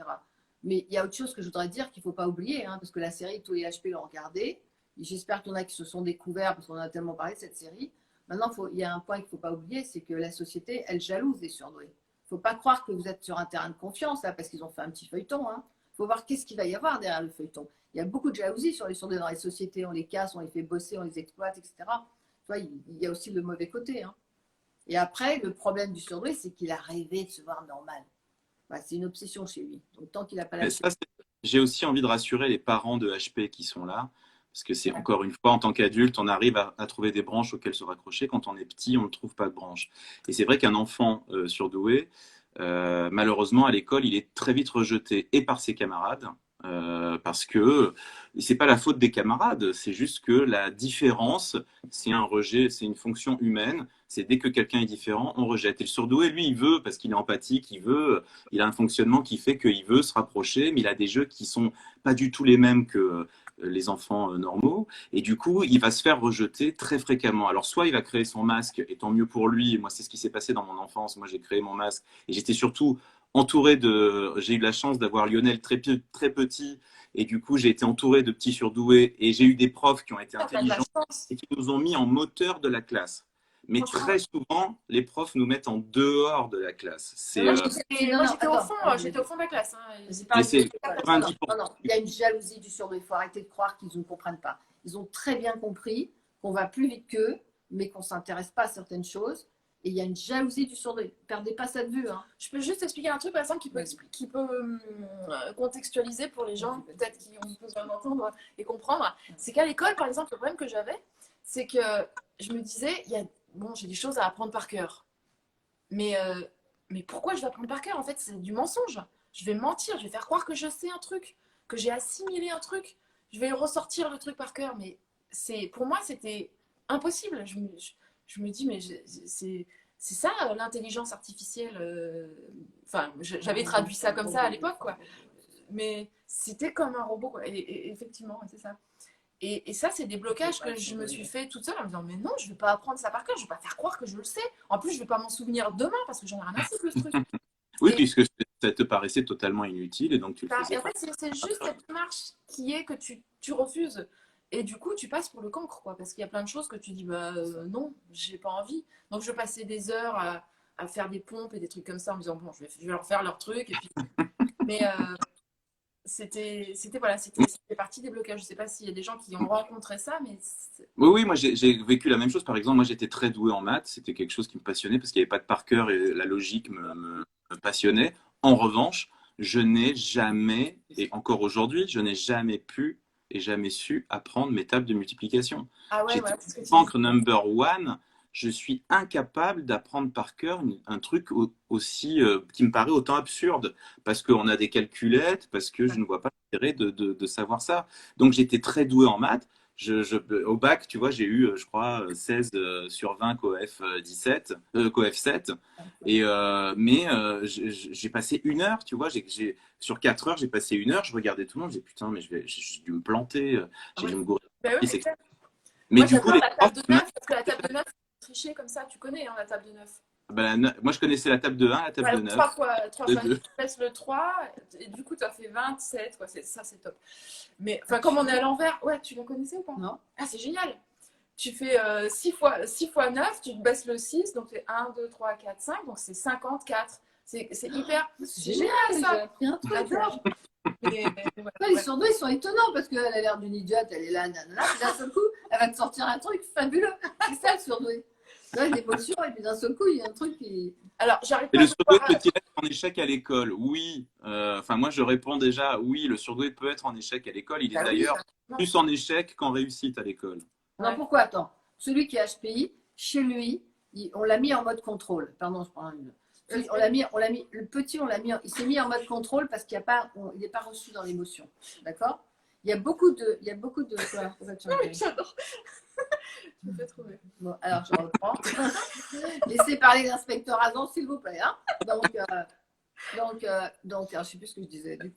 Mais il y a autre chose que je voudrais dire qu'il ne faut pas oublier, parce que la série, tous les HP l'ont regardée. J'espère qu'il y en a qui se sont découverts, parce qu'on a tellement parlé de cette série. Maintenant, il y a un point qu'il ne faut pas oublier, c'est que la société, elle jalouse les surdoués. Il ne faut pas croire que vous êtes sur un terrain de confiance, là, parce qu'ils ont fait un petit feuilleton. Il faut voir qu'est-ce qu'il va y avoir derrière le feuilleton. Il y a beaucoup de jalousie sur les surdoués dans les sociétés. On les casse, on les fait bosser, on les exploite, etc. Tu vois, il y a aussi le mauvais côté. Et après, le problème du surdoué, c'est qu'il a rêvé de se voir normal. C'est une obsession chez lui. Donc, tant qu'il n'a pas la j'ai aussi envie de rassurer les parents de HP qui sont là. Parce que c'est encore une fois, en tant qu'adulte, on arrive à trouver des branches auxquelles se raccrocher. Quand on est petit, on ne trouve pas de branches. Et c'est vrai qu'un enfant surdoué, malheureusement, à l'école, il est très vite rejeté et par ses camarades, parce que c'est pas la faute des camarades, c'est juste que la différence, c'est un rejet, c'est une fonction humaine. C'est dès que quelqu'un est différent, on rejette. Et le surdoué, lui, il veut, parce qu'il est empathique, il a un fonctionnement qui fait qu'il veut se rapprocher, mais il a des jeux qui sont pas du tout les mêmes que les enfants normaux. Et du coup, il va se faire rejeter très fréquemment. Alors, soit il va créer son masque, et tant mieux pour lui. Moi, c'est ce qui s'est passé dans mon enfance. Moi, j'ai créé mon masque, et j'étais surtout entouré j'ai eu la chance d'avoir Lionel très petit, et du coup, j'ai été entouré de petits surdoués, et j'ai eu des profs qui ont été intelligents et qui nous ont mis en moteur de la classe. Mais très souvent, les profs nous mettent en dehors de la classe. Moi, j'étais au fond de la classe. Il y a une jalousie du surdoué. Il faut arrêter de croire qu'ils ne comprennent pas. Ils ont très bien compris qu'on va plus vite qu'eux, mais qu'on ne s'intéresse pas à certaines choses. Et il y a une jalousie du surdoué. Ne perdez pas ça de vue. Je peux juste expliquer un truc, par exemple, qui peut contextualiser pour les gens, peut-être qui ont besoin d'entendre et comprendre. C'est qu'à l'école, par exemple, le problème que j'avais, c'est que je me disais, j'ai des choses à apprendre par cœur. Mais pourquoi je vais apprendre par cœur? En fait, c'est du mensonge. Je vais mentir, je vais faire croire que je sais un truc, que j'ai assimilé un truc. Je vais ressortir le truc par cœur. Mais pour moi, c'était impossible. Je me dis, mais c'est ça l'intelligence artificielle. Enfin, j'avais traduit ça comme ça à l'époque, quoi. Mais c'était comme un robot, quoi. Et effectivement, c'est ça. Et ça, c'est des blocages que je me suis fait toute seule en me disant, mais non, je ne vais pas apprendre ça par cœur, je ne vais pas faire croire que je le sais. En plus, je ne vais pas m'en souvenir demain parce que j'en ai rien à foutre de ce truc. Oui, puisque ça te paraissait totalement inutile et donc tu le faisais. Et en fait, c'est juste cette démarche qui est que tu refuses. Et du coup, tu passes pour le cancre, quoi, parce qu'il y a plein de choses que tu dis, non, j'ai pas envie. Donc, je passais des heures à faire des pompes et des trucs comme ça en me disant, bon, je vais leur faire leur truc. Et puis... Mais c'était partie des blocages. Je ne sais pas s'il y a des gens qui ont rencontré ça, mais... Oui, moi j'ai vécu la même chose. Par exemple, moi j'étais très doué en maths. C'était quelque chose qui me passionnait parce qu'il n'y avait pas de par cœur et la logique me passionnait. En revanche, je n'ai jamais, et encore aujourd'hui, je n'ai jamais pu et jamais su apprendre mes tables de multiplication. Ah ouais, j'étais cancre number one. je suis incapable d'apprendre par cœur un truc aussi qui me paraît autant absurde, parce qu'on a des calculettes, parce que je ne vois pas l'intérêt de savoir ça. Donc j'étais très doué en maths. Au bac, tu vois, j'ai eu, je crois, 16 sur 20 coef 17, coef 7. J'ai passé 1 heure, tu vois, sur 4 heures, j'ai passé 1 heure, je regardais tout le monde, j'ai dit putain, mais j'ai dû me planter, j'ai Oui. dû me gourer. Ben oui, c'est clair. Mais Moi, du coup, j'adore les la profs, table de 9 parce que la table de 9, c'est tricher comme ça, tu connais hein, la table de 9. moi je connaissais la table de 1, la table de Ouais, 9, 3 fois, 3 de fois, 2. tu passes le 3 et du coup, tu as fait 27. Quoi. Ça, c'est top. Mais enfin, comme on est à l'envers, ouais, tu la connaissais ou pas? Non. Ah, c'est génial. Tu fais 6 fois 9, tu te baisses le 6, donc c'est 1, 2, 3, 4, 5, donc c'est 54. C'est hyper. C'est génial j'ai ça. appris un truc. J'adore. Ouais, les surdoués, ils sont étonnants parce qu'elle a l'air d'une idiote, elle est là, nanana, puis d'un seul coup, elle va te sortir un truc fabuleux. C'est ça le surdoué. Tu vois, une émotion, et puis d'un seul coup, il y a un truc qui. Alors, j'arrive Et pas à le te surdoué voir. peut-il être en échec à l'école? Oui. Enfin, moi je réponds déjà oui, le surdoué peut être en échec à l'école. Il est Bah oui, d'ailleurs ça. plus en échec qu'en réussite à l'école. Non, Ouais. pourquoi? Attends. Celui qui est HPI, chez lui, on l'a mis en mode contrôle. Pardon, je prends une. Le petit, il s'est mis en mode contrôle parce qu'il n'est pas reçu dans l'émotion. D'accord? Il y a beaucoup de. Non, mais j'adore. Tu me fais trouver. Bon, alors je reprends. Laissez parler l'inspecteur Azan, s'il vous plaît. Hein. Donc, alors, je ne sais plus ce que je disais. Du coup.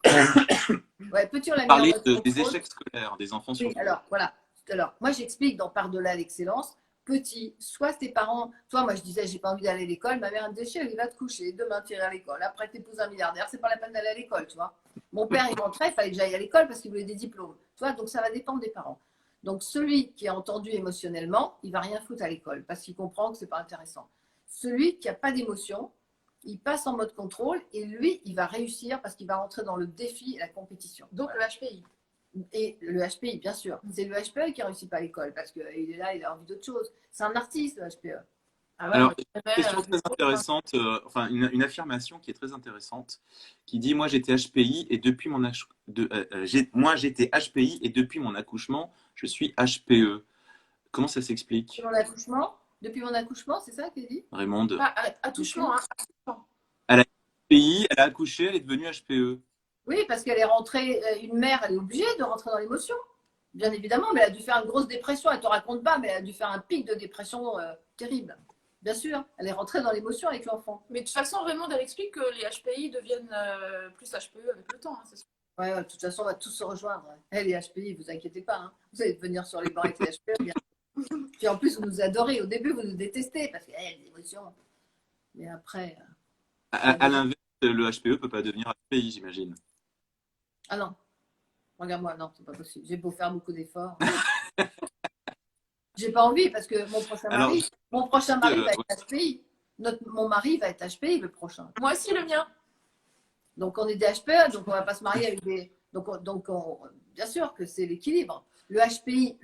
Ouais, petit, on l'a mis en Parler mode des contrôle. échecs scolaires, des enfants Oui, surdoués. alors voilà. Alors, moi, j'explique dans Par-delà l'excellence. Petit, soit tes parents, toi, moi je disais, j'ai pas envie d'aller à l'école. Ma mère me disait, chérie, va te coucher, demain tu iras à l'école. Après, t'épouses un milliardaire, c'est pas la peine d'aller à l'école, tu vois. Mon père, il rentrait, il fallait que j'aille à l'école parce qu'il voulait des diplômes. Tu vois, donc ça va dépendre des parents. Donc, celui qui est entendu émotionnellement, il va rien foutre à l'école parce qu'il comprend que c'est pas intéressant. Celui qui n'a pas d'émotion, il passe en mode contrôle et lui, il va réussir parce qu'il va rentrer dans le défi et la compétition. Donc, le HPI. Et le HPI, bien sûr. C'est le HPE qui ne réussit pas à l'école parce qu'il est là, il a envie d'autre chose. C'est un artiste, le HPE. Ah ouais, Alors, mais une question très intéressante, enfin une affirmation qui est très intéressante, qui dit moi j'étais HPI et depuis moi j'étais HPI et depuis mon accouchement je suis HPE. Comment ça s'explique, Depuis mon accouchement, c'est ça qu'il dit? Raymond? pas attouchement, hein. Elle a HPI, elle a accouché, elle est devenue HPE. Oui, parce qu'elle est rentrée, une mère, elle est obligée de rentrer dans l'émotion. Bien évidemment, mais elle a dû faire une grosse dépression. Elle ne te raconte pas, mais elle a dû faire un pic de dépression terrible. Bien sûr, elle est rentrée dans l'émotion avec l'enfant. Mais de toute façon, Raymond, elle explique que les HPI deviennent plus HPE avec le temps. Hein, c'est sûr. Ouais, de toute façon, on va tous se rejoindre. Elle, les HPI, vous inquiétez pas. Hein. Vous allez venir sur les bancs avec les HPE. Bien. Puis en plus, vous nous adorez. Au début, vous nous détestez parce qu'il y a des émotions. Mais après. À l'inverse, le HPE peut pas devenir HPI, j'imagine. Ah non. Regarde-moi, non, c'est pas possible. J'ai beau faire beaucoup d'efforts. J'ai pas envie parce que mon prochain mari va être HPI. Mon mari va être HPI le prochain. Moi aussi, le mien. Donc on est des HPE, donc on va pas se marier avec des. Bien sûr que c'est l'équilibre. Le HPI,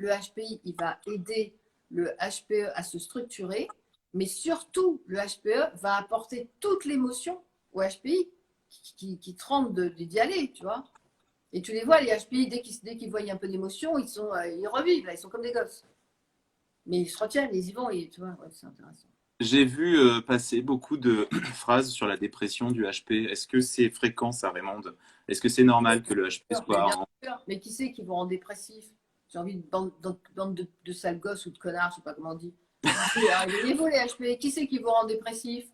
il va aider le HPE à se structurer, mais surtout le HPE va apporter toute l'émotion au HPI qui tremble d'y aller, tu vois. Et tu les vois, les HPI, dès qu'ils voient un peu d'émotion, ils revivent, là, ils sont comme des gosses. Mais ils se retiennent, ils y vont, tu vois, ouais, c'est intéressant. J'ai vu passer beaucoup de phrases sur la dépression du HP. Est-ce que c'est fréquent, ça, Raymond? Est-ce que c'est normal que le HP soit en... Mais qui c'est qui vont rendre dépressif? J'ai envie de bande de sales gosses ou de connards, je sais pas comment on dit. Réveillez-vous les HP, qui c'est qui vous rend dépressif?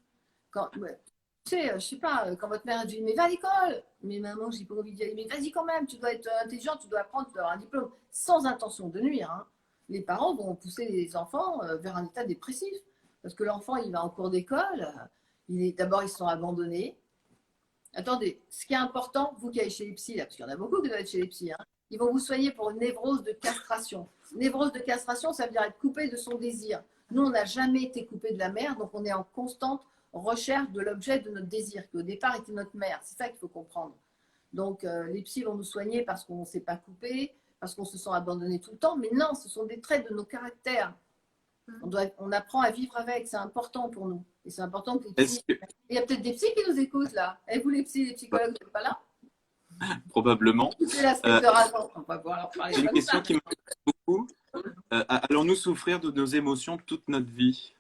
Tu sais, je sais pas, quand votre mère dit mais va à l'école, mais maman, j'ai pas envie d'y aller, mais vas-y quand même, tu dois être intelligent, tu dois apprendre, tu dois avoir un diplôme, sans intention de nuire. Hein. Les parents vont pousser les enfants vers un état dépressif. Parce que l'enfant, il va en cours d'école, d'abord, ils sont abandonnés. Attendez, ce qui est important, vous qui allez chez les psys, là, parce qu'il y en a beaucoup qui doivent être chez les psys, hein, ils vont vous soigner pour une névrose de castration. Névrose de castration, ça veut dire être coupé de son désir. Nous, on n'a jamais été coupé de la mère, donc on est en constante recherche de l'objet de notre désir, qui au départ était notre mère. C'est ça qu'il faut comprendre. Donc, les psys vont nous soigner parce qu'on ne s'est pas coupé, parce qu'on se sent abandonné tout le temps, mais non, ce sont des traits de nos caractères. On apprend à vivre avec, c'est important pour nous. Et c'est important que les psys... Il y a peut-être des psys qui nous écoutent là. Et vous les psys, les psychologues, vous n'êtes pas là? Probablement. C'est l'inspecteur Azan. On va pouvoir leur parler. J'ai une question qui m'intéresse beaucoup. Allons-nous souffrir de nos émotions toute notre vie?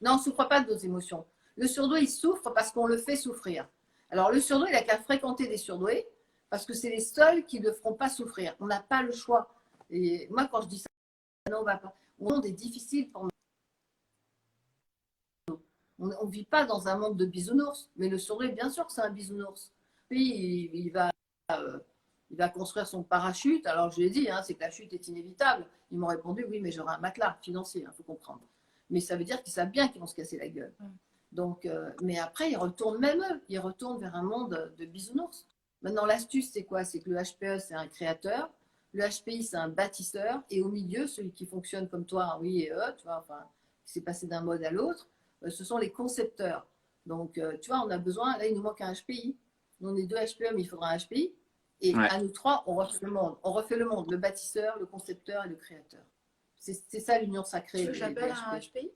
Non, on ne souffre pas de nos émotions. Le surdoué, il souffre parce qu'on le fait souffrir. Alors, le surdoué, il n'a qu'à fréquenter des surdoués parce que c'est les seuls qui ne le feront pas souffrir. On n'a pas le choix. Et moi, quand je dis ça, non, on va pas. Le monde est difficile pour nous. On ne vit pas dans un monde de bisounours. Mais le surdoué, bien sûr que c'est un bisounours. Puis, il va construire son parachute. Alors, je lui ai dit, hein, c'est que la chute est inévitable. Ils m'ont répondu, oui, mais j'aurai un matelas financier, il faut comprendre. Mais ça veut dire qu'ils savent bien qu'ils vont se casser la gueule. Donc, mais après, ils retournent même eux. Ils retournent vers un monde de bisounours. Maintenant, l'astuce, c'est quoi? C'est que le HPE, c'est un créateur. Le HPI, c'est un bâtisseur. Et au milieu, celui qui fonctionne comme toi, oui et eux, tu vois, enfin, qui s'est passé d'un mode à l'autre, ce sont les concepteurs. Donc, tu vois, on a besoin, là, il nous manque un HPI. Nous, on est deux HPE, mais il faudra un HPI. Et à nous trois, on refait le monde. On refait le monde, le bâtisseur, le concepteur et le créateur. C'est ça l'union sacrée. Tu veux que j'appelle un HPI?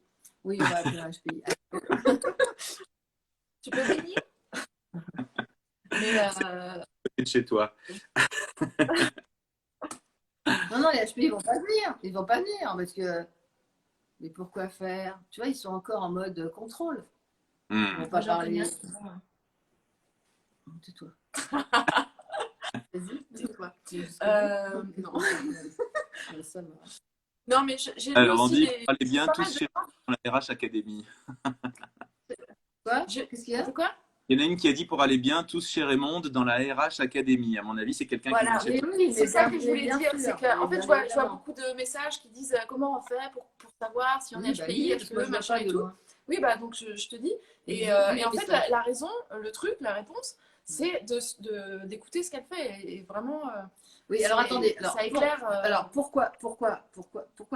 Oui, on va appeler un HPI. Tu peux venir? Mais C'est chez toi. Non, les HPI, ils vont pas venir. Ils vont pas venir parce que. Mais pourquoi faire? Tu vois, ils sont encore en mode contrôle. Ils vont pas parler. Tais-toi. Vas-y, tais-toi. non. Non, mais j'ai lu Alors, on aussi dit des... allez bien tous chez dans la RH Academy. Quoi? Qu'est-ce qu'il y a? C'est quoi? Il y en a une qui a dit pour aller bien tous chez Raymond dans la RH Academy. À mon avis, c'est quelqu'un Voilà, qui vient oui, c'est ça que je voulais dire. C'est que, en fait, je vois évidemment. beaucoup de messages qui disent comment on fait pour savoir si on est HPI, parce que moi, HPE, machin et tout. Oui, bah donc je te dis. Et en fait, la raison, le truc, la réponse, c'est d'écouter ce qu'elle fait. Et vraiment, oui, alors attendez, ça éclaire. Alors pourquoi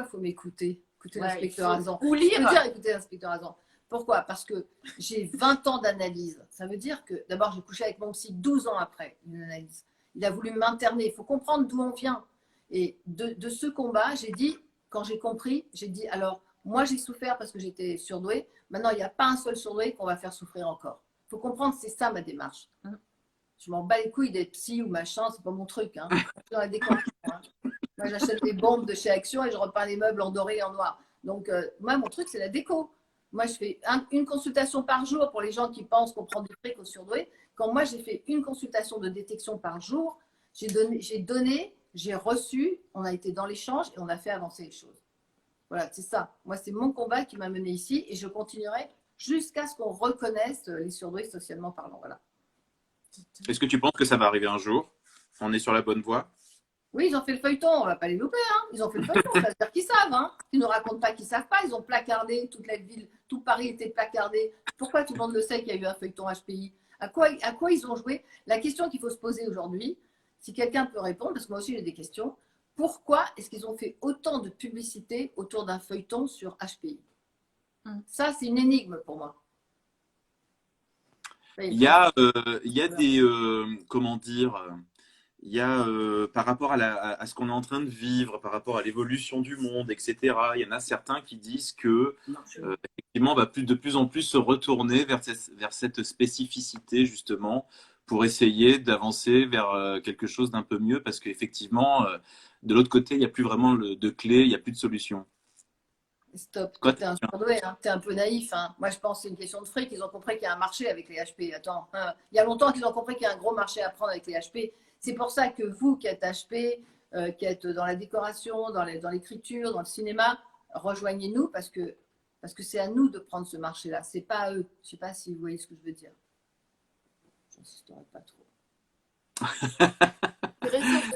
faut m'écouter? Écouter l'inspecteur Azan. Ou lire. Je veux dire écouter l'inspecteur Azan. Pourquoi? Parce que j'ai 20 ans d'analyse. Ça veut dire que d'abord, j'ai couché avec mon psy 12 ans après une analyse. Il a voulu m'interner. Il faut comprendre d'où on vient. Et de ce combat, j'ai dit, quand j'ai compris, j'ai dit, alors, moi, j'ai souffert parce que j'étais surdouée. Maintenant, il n'y a pas un seul surdoué qu'on va faire souffrir encore. Il faut comprendre, c'est ça ma démarche. Je m'en bats les couilles d'être psy ou machin, c'est pas mon truc. Hein. Dans la décoration, hein. Moi, j'achète des bombes de chez Action et je repeins les meubles en doré et en noir. Donc, moi, mon truc, c'est la déco. Moi, je fais une consultation par jour pour les gens qui pensent qu'on prend du fric aux surdoués. Quand moi, j'ai fait une consultation de détection par jour, j'ai donné, j'ai reçu, on a été dans l'échange et on a fait avancer les choses. Voilà, c'est ça. Moi, c'est mon combat qui m'a mené ici et je continuerai jusqu'à ce qu'on reconnaisse les surdoués socialement parlant. Voilà. Est-ce que tu penses que ça va arriver un jour? On est sur la bonne voie? Oui, ils ont fait le feuilleton, on ne va pas les louper. Hein. Ils ont fait le feuilleton, ça veut dire qu'ils savent. Hein. Ils ne nous racontent pas qu'ils ne savent pas. Ils ont placardé toute la ville, tout Paris était placardé. Pourquoi tout le monde le sait qu'il y a eu un feuilleton HPI? À quoi ils ont joué? La question qu'il faut se poser aujourd'hui, si quelqu'un peut répondre, parce que moi aussi j'ai des questions, pourquoi est-ce qu'ils ont fait autant de publicité autour d'un feuilleton sur HPI? Ça, c'est une énigme pour moi. Il y a des, comment dire, il y a par rapport à ce qu'on est en train de vivre, par rapport à l'évolution du monde, etc. Il y en a certains qui disent que effectivement, on va de plus en plus se retourner vers cette spécificité justement pour essayer d'avancer vers quelque chose d'un peu mieux, parce qu'effectivement, de l'autre côté, il n'y a plus vraiment de clé, il n'y a plus de solution. Stop, toi t'es un surdoué, hein. T'es un peu naïf. Hein. Moi je pense que c'est une question de fric. Ils ont compris qu'il y a un marché avec les HP. Attends, hein. Il y a longtemps qu'ils ont compris qu'il y a un gros marché à prendre avec les HP. C'est pour ça que vous qui êtes HP, qui êtes dans la décoration, dans l'écriture, dans le cinéma, rejoignez-nous parce que c'est à nous de prendre ce marché-là. C'est pas à eux. Je sais pas si vous voyez ce que je veux dire. J'insisterai pas trop.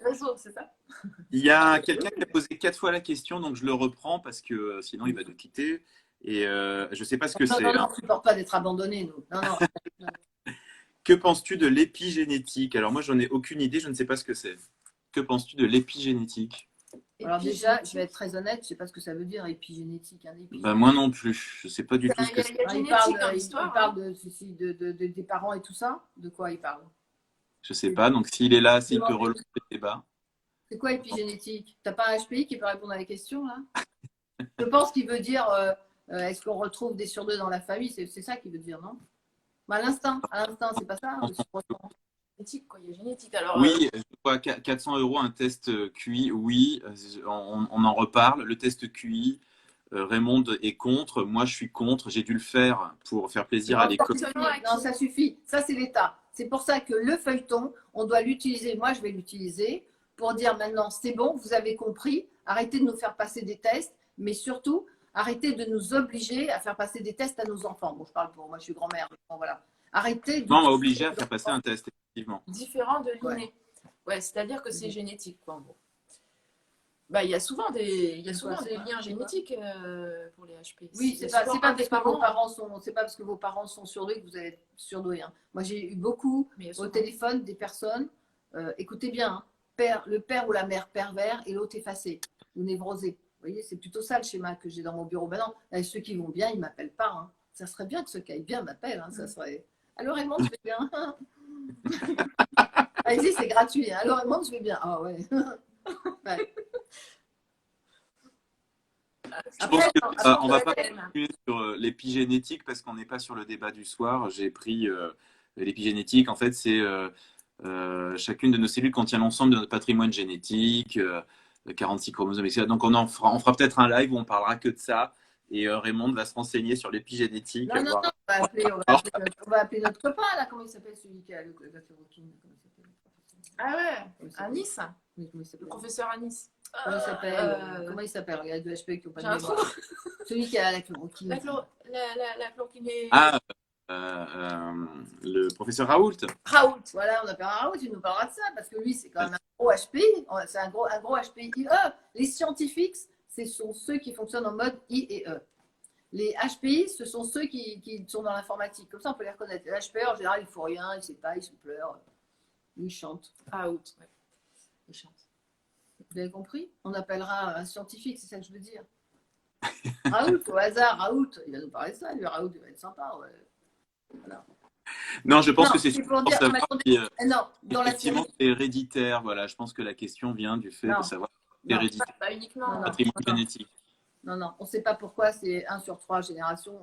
Réseau, c'est ça? Il y a quelqu'un qui a posé 4 fois la question, donc je le reprends parce que sinon il va nous quitter. Et je ne sais pas ce que c'est. Non, on ne supporte pas d'être abandonnés, nous. Non. Que penses-tu de l'épigénétique? Alors moi, j'en ai aucune idée, je ne sais pas ce que c'est. Que penses-tu de l'épigénétique? Alors déjà, je vais être très honnête, je ne sais pas ce que ça veut dire, épigénétique. Hein, moi non plus, je ne sais pas du tout ce que c'est. Il y a génétique dans l'histoire. Il parle des parents et tout ça. De quoi il parle? Je ne sais pas, donc s'il est là, s'il peut relancer le débat. C'est quoi épigénétique? Tu n'as pas un HPI qui peut répondre à la question là? Je pense qu'il veut dire est-ce qu'on retrouve des surdoués dans la famille? C'est ça qu'il veut dire, non? À l'instinct, c'est pas ça? Génétique, quoi. Il y a génétique. Alors, oui, je vois 400 € un test QI, oui, on en reparle. Le test QI, Raymond est contre, moi je suis contre, j'ai dû le faire pour faire plaisir à l'école. Non, ça suffit. Ça, c'est l'État. C'est pour ça que le feuilleton, on doit l'utiliser. Moi, je vais l'utiliser pour dire maintenant, c'est bon, vous avez compris, arrêtez de nous faire passer des tests, mais surtout, arrêtez de nous obliger à faire passer des tests à nos enfants. Bon, je parle pour moi, je suis grand-mère. Bon, voilà. Arrêtez de. Non, on m'a obligé à faire passer un test, effectivement. Différent de l'inné. Ouais, c'est-à-dire que c'est génétique, quoi, en gros. Bah, il y a souvent des liens génétiques pour les HP. Oui, c'est pas parce que vos parents sont surdoués que vous allez être surdoué. Hein. Moi, j'ai eu beaucoup au téléphone des personnes, écoutez bien, hein, le père ou la mère pervers et l'autre effacé ou névrosé. Vous voyez, c'est plutôt ça le schéma que j'ai dans mon bureau. Maintenant, ceux qui vont bien, ils ne m'appellent pas. Hein. Ça serait bien que ceux qui aillent bien m'appellent. Hein. Ça serait... Alors, Raymond, je vais bien. Allez-y, c'est gratuit. Hein. Alors, Raymond, je vais bien. Ah ouais. Ouais. Je pense qu'on va pas continuer sur l'épigénétique parce qu'on n'est pas sur le débat du soir. J'ai pris l'épigénétique. En fait, c'est chacune de nos cellules contient l'ensemble de notre patrimoine génétique, 46 chromosomes, etc. Donc, on fera peut-être un live où on parlera que de ça. Et Raymond va se renseigner sur l'épigénétique. Non, on va appeler notre copain, là. Comment il s'appelle, celui qui a la chloroquine? Ah ouais, à Nice. Oui, le professeur à Nice. Comment il s'appelle? Il y a deux HP qui ont pas de mémoire. Celui qui a la chloroquine. La chloroquine. Ah, le professeur Raoult. Raoult, voilà, on appelle Raoult, il nous parlera de ça, parce que lui, c'est quand même un gros HP, c'est un gros HPI. Les scientifiques, ce sont ceux qui fonctionnent en mode I et E. Les HPI, ce sont ceux qui sont dans l'informatique. Comme ça, on peut les reconnaître. Les HPI, en général, il ne faut rien, il ne sait pas, il se pleure. Il chante. Raoult, ouais. Il chante. Vous avez compris? On appellera un scientifique, c'est ça que je veux dire. Raoult, au hasard, Raoult, il va nous parler de ça, lui, Raoult, il va être sympa. Ouais. Voilà. Non, je pense que c'est pour dire, effectivement, c'est héréditaire. Voilà, je pense que la question vient du fait de savoir l'hérédité, pas uniquement patrimoine génétique. Non, on ne sait pas pourquoi c'est 1 sur 3 générations.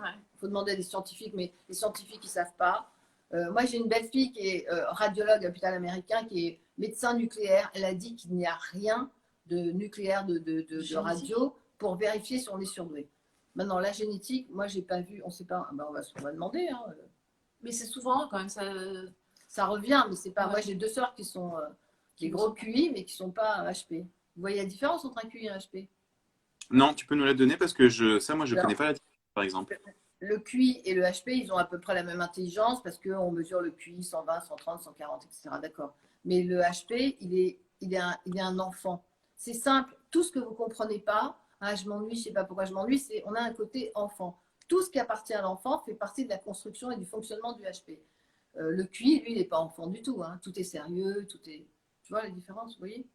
Il faut demander à des scientifiques, mais les scientifiques, ils ne savent pas. Moi, j'ai une belle-fille qui est radiologue à l'hôpital américain, qui est médecin nucléaire. Elle a dit qu'il n'y a rien de nucléaire, de radio, pour vérifier si on est surdoué. Maintenant, la génétique, moi, je n'ai pas vu, on ne sait pas. Ben, on va demander. Hein. Mais c'est souvent quand même ça revient, mais c'est pas. Moi, j'ai 2 sœurs qui sont des gros QI, mais qui ne sont pas HP. Vous voyez la différence entre un QI et un HP? Non, tu peux nous la donner parce que je ne connais pas la différence, par exemple. Le QI et le HP, ils ont à peu près la même intelligence parce qu'on mesure le QI 120, 130, 140, etc. D'accord. Mais le HP, il est un enfant. C'est simple. Tout ce que vous ne comprenez pas, je m'ennuie, je ne sais pas pourquoi je m'ennuie, on a un côté enfant. Tout ce qui appartient à l'enfant fait partie de la construction et du fonctionnement du HP. Le QI, lui, il n'est pas enfant du tout. Hein. Tout est sérieux, tout est... Tu vois la différence, vous voyez?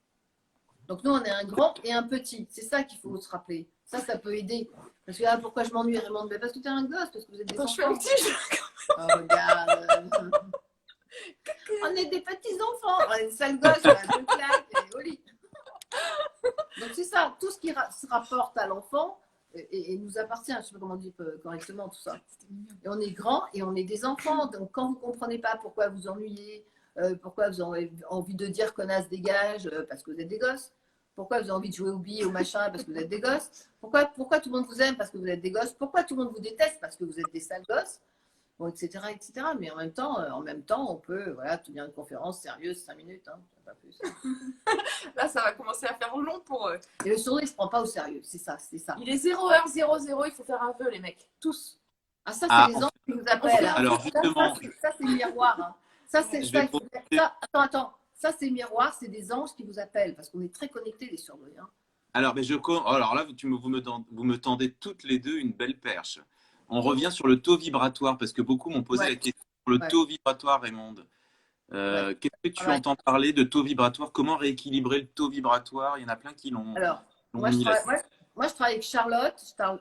Donc nous, on est un grand et un petit. C'est ça qu'il faut se rappeler. Ça peut aider. Parce que pourquoi je m'ennuie, Raymond? Parce que tu es un gosse, parce que vous êtes des enfants. Je fais un petit regarde. On est des petits enfants. On est des sales gosses, on a 2 claques, et au lit. Donc c'est ça. Tout ce qui se rapporte à l'enfant et nous appartient. Je ne sais pas comment on dit correctement tout ça. Et on est grand et on est des enfants. Donc quand vous ne comprenez pas pourquoi vous ennuyez, pourquoi vous avez envie de dire connasse dégage parce que vous êtes des gosses, pourquoi vous avez envie de jouer au billes, au machin parce que vous êtes des gosses, pourquoi tout le monde vous aime parce que vous êtes des gosses, pourquoi tout le monde vous déteste parce que vous êtes des sales gosses, bon, etc. Mais en même temps on peut tenir une conférence sérieuse 5 minutes, hein, pas plus. Là ça va commencer à faire long pour eux. Et le sourd il se prend pas au sérieux, c'est ça. Il est 0h00, il faut faire un vœu les mecs, tous. Ça c'est les anges qui vous appellent. Alors justement, ça c'est le miroir. Hein. Ça, attends. Ça, c'est miroir, c'est des anges qui vous appellent parce qu'on est très connectés, les surdoués. Hein. Alors là, vous me tendez toutes les deux une belle perche. On revient sur le taux vibratoire parce que beaucoup m'ont posé la question sur le taux vibratoire, Raymond. Qu'est-ce que tu entends parler de taux vibratoire? Comment rééquilibrer le taux vibratoire? Il y en a plein qui l'ont. Alors, moi, je travaille avec Charlotte.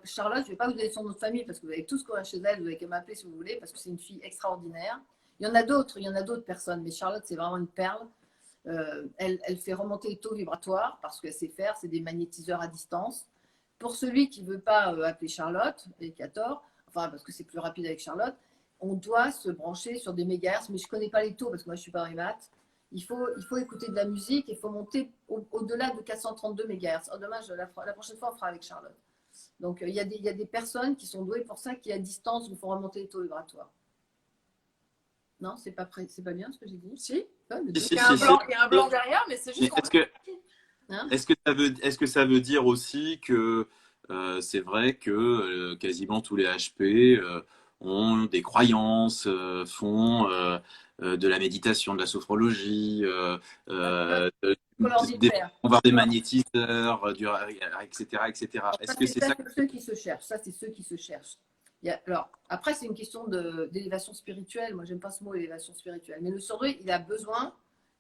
Charlotte, je ne vais pas vous donner son nom de famille parce que vous avez tous courir chez elle. Vous avez qu'à m'appeler si vous voulez parce que c'est une fille extraordinaire. Il y en a d'autres personnes, mais Charlotte, c'est vraiment une perle. Elle fait remonter les taux vibratoires parce qu'elle sait faire, c'est des magnétiseurs à distance. Pour celui qui ne veut pas appeler Charlotte et qui a tort, parce que c'est plus rapide avec Charlotte, on doit se brancher sur des mégahertz, mais je ne connais pas les taux parce que moi je ne suis pas dans les maths. Il faut écouter de la musique et il faut monter au-delà de 432 mégahertz. Demain, la prochaine fois, on fera avec Charlotte. Donc, il y a des personnes qui sont douées pour ça, qui à distance vous font remonter les taux vibratoires. Non, c'est pas bien ce que j'ai dit. Si. Ouais, Il y a un blanc derrière, mais c'est juste qu'on Hein? Est-ce que ça veut dire aussi que c'est vrai que quasiment tous les HP ont des croyances, font de la méditation, de la sophrologie, Faut leur dire faire. on va voir des magnétiseurs, etc., etc. Est-ce que c'est ça? C'est ceux qui se cherchent. Ça, c'est ceux qui se cherchent. Alors, après, c'est une question d'élévation spirituelle. Moi, j'aime pas ce mot, élévation spirituelle. Mais le surdoué, il a besoin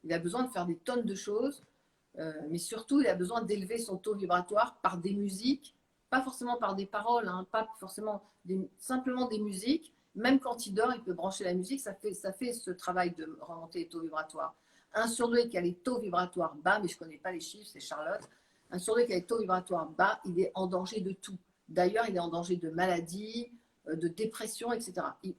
de faire des tonnes de choses. Mais surtout, il a besoin d'élever son taux vibratoire par des musiques, pas forcément par des paroles, hein, pas forcément simplement des musiques. Même quand il dort, il peut brancher la musique. Ça fait ce travail de remonter les taux vibratoires. Un surdoué qui a les taux vibratoires bas, mais je ne connais pas les chiffres, c'est Charlotte. Un surdoué qui a les taux vibratoires bas, il est en danger de tout. D'ailleurs, il est en danger de maladie, de dépression, etc.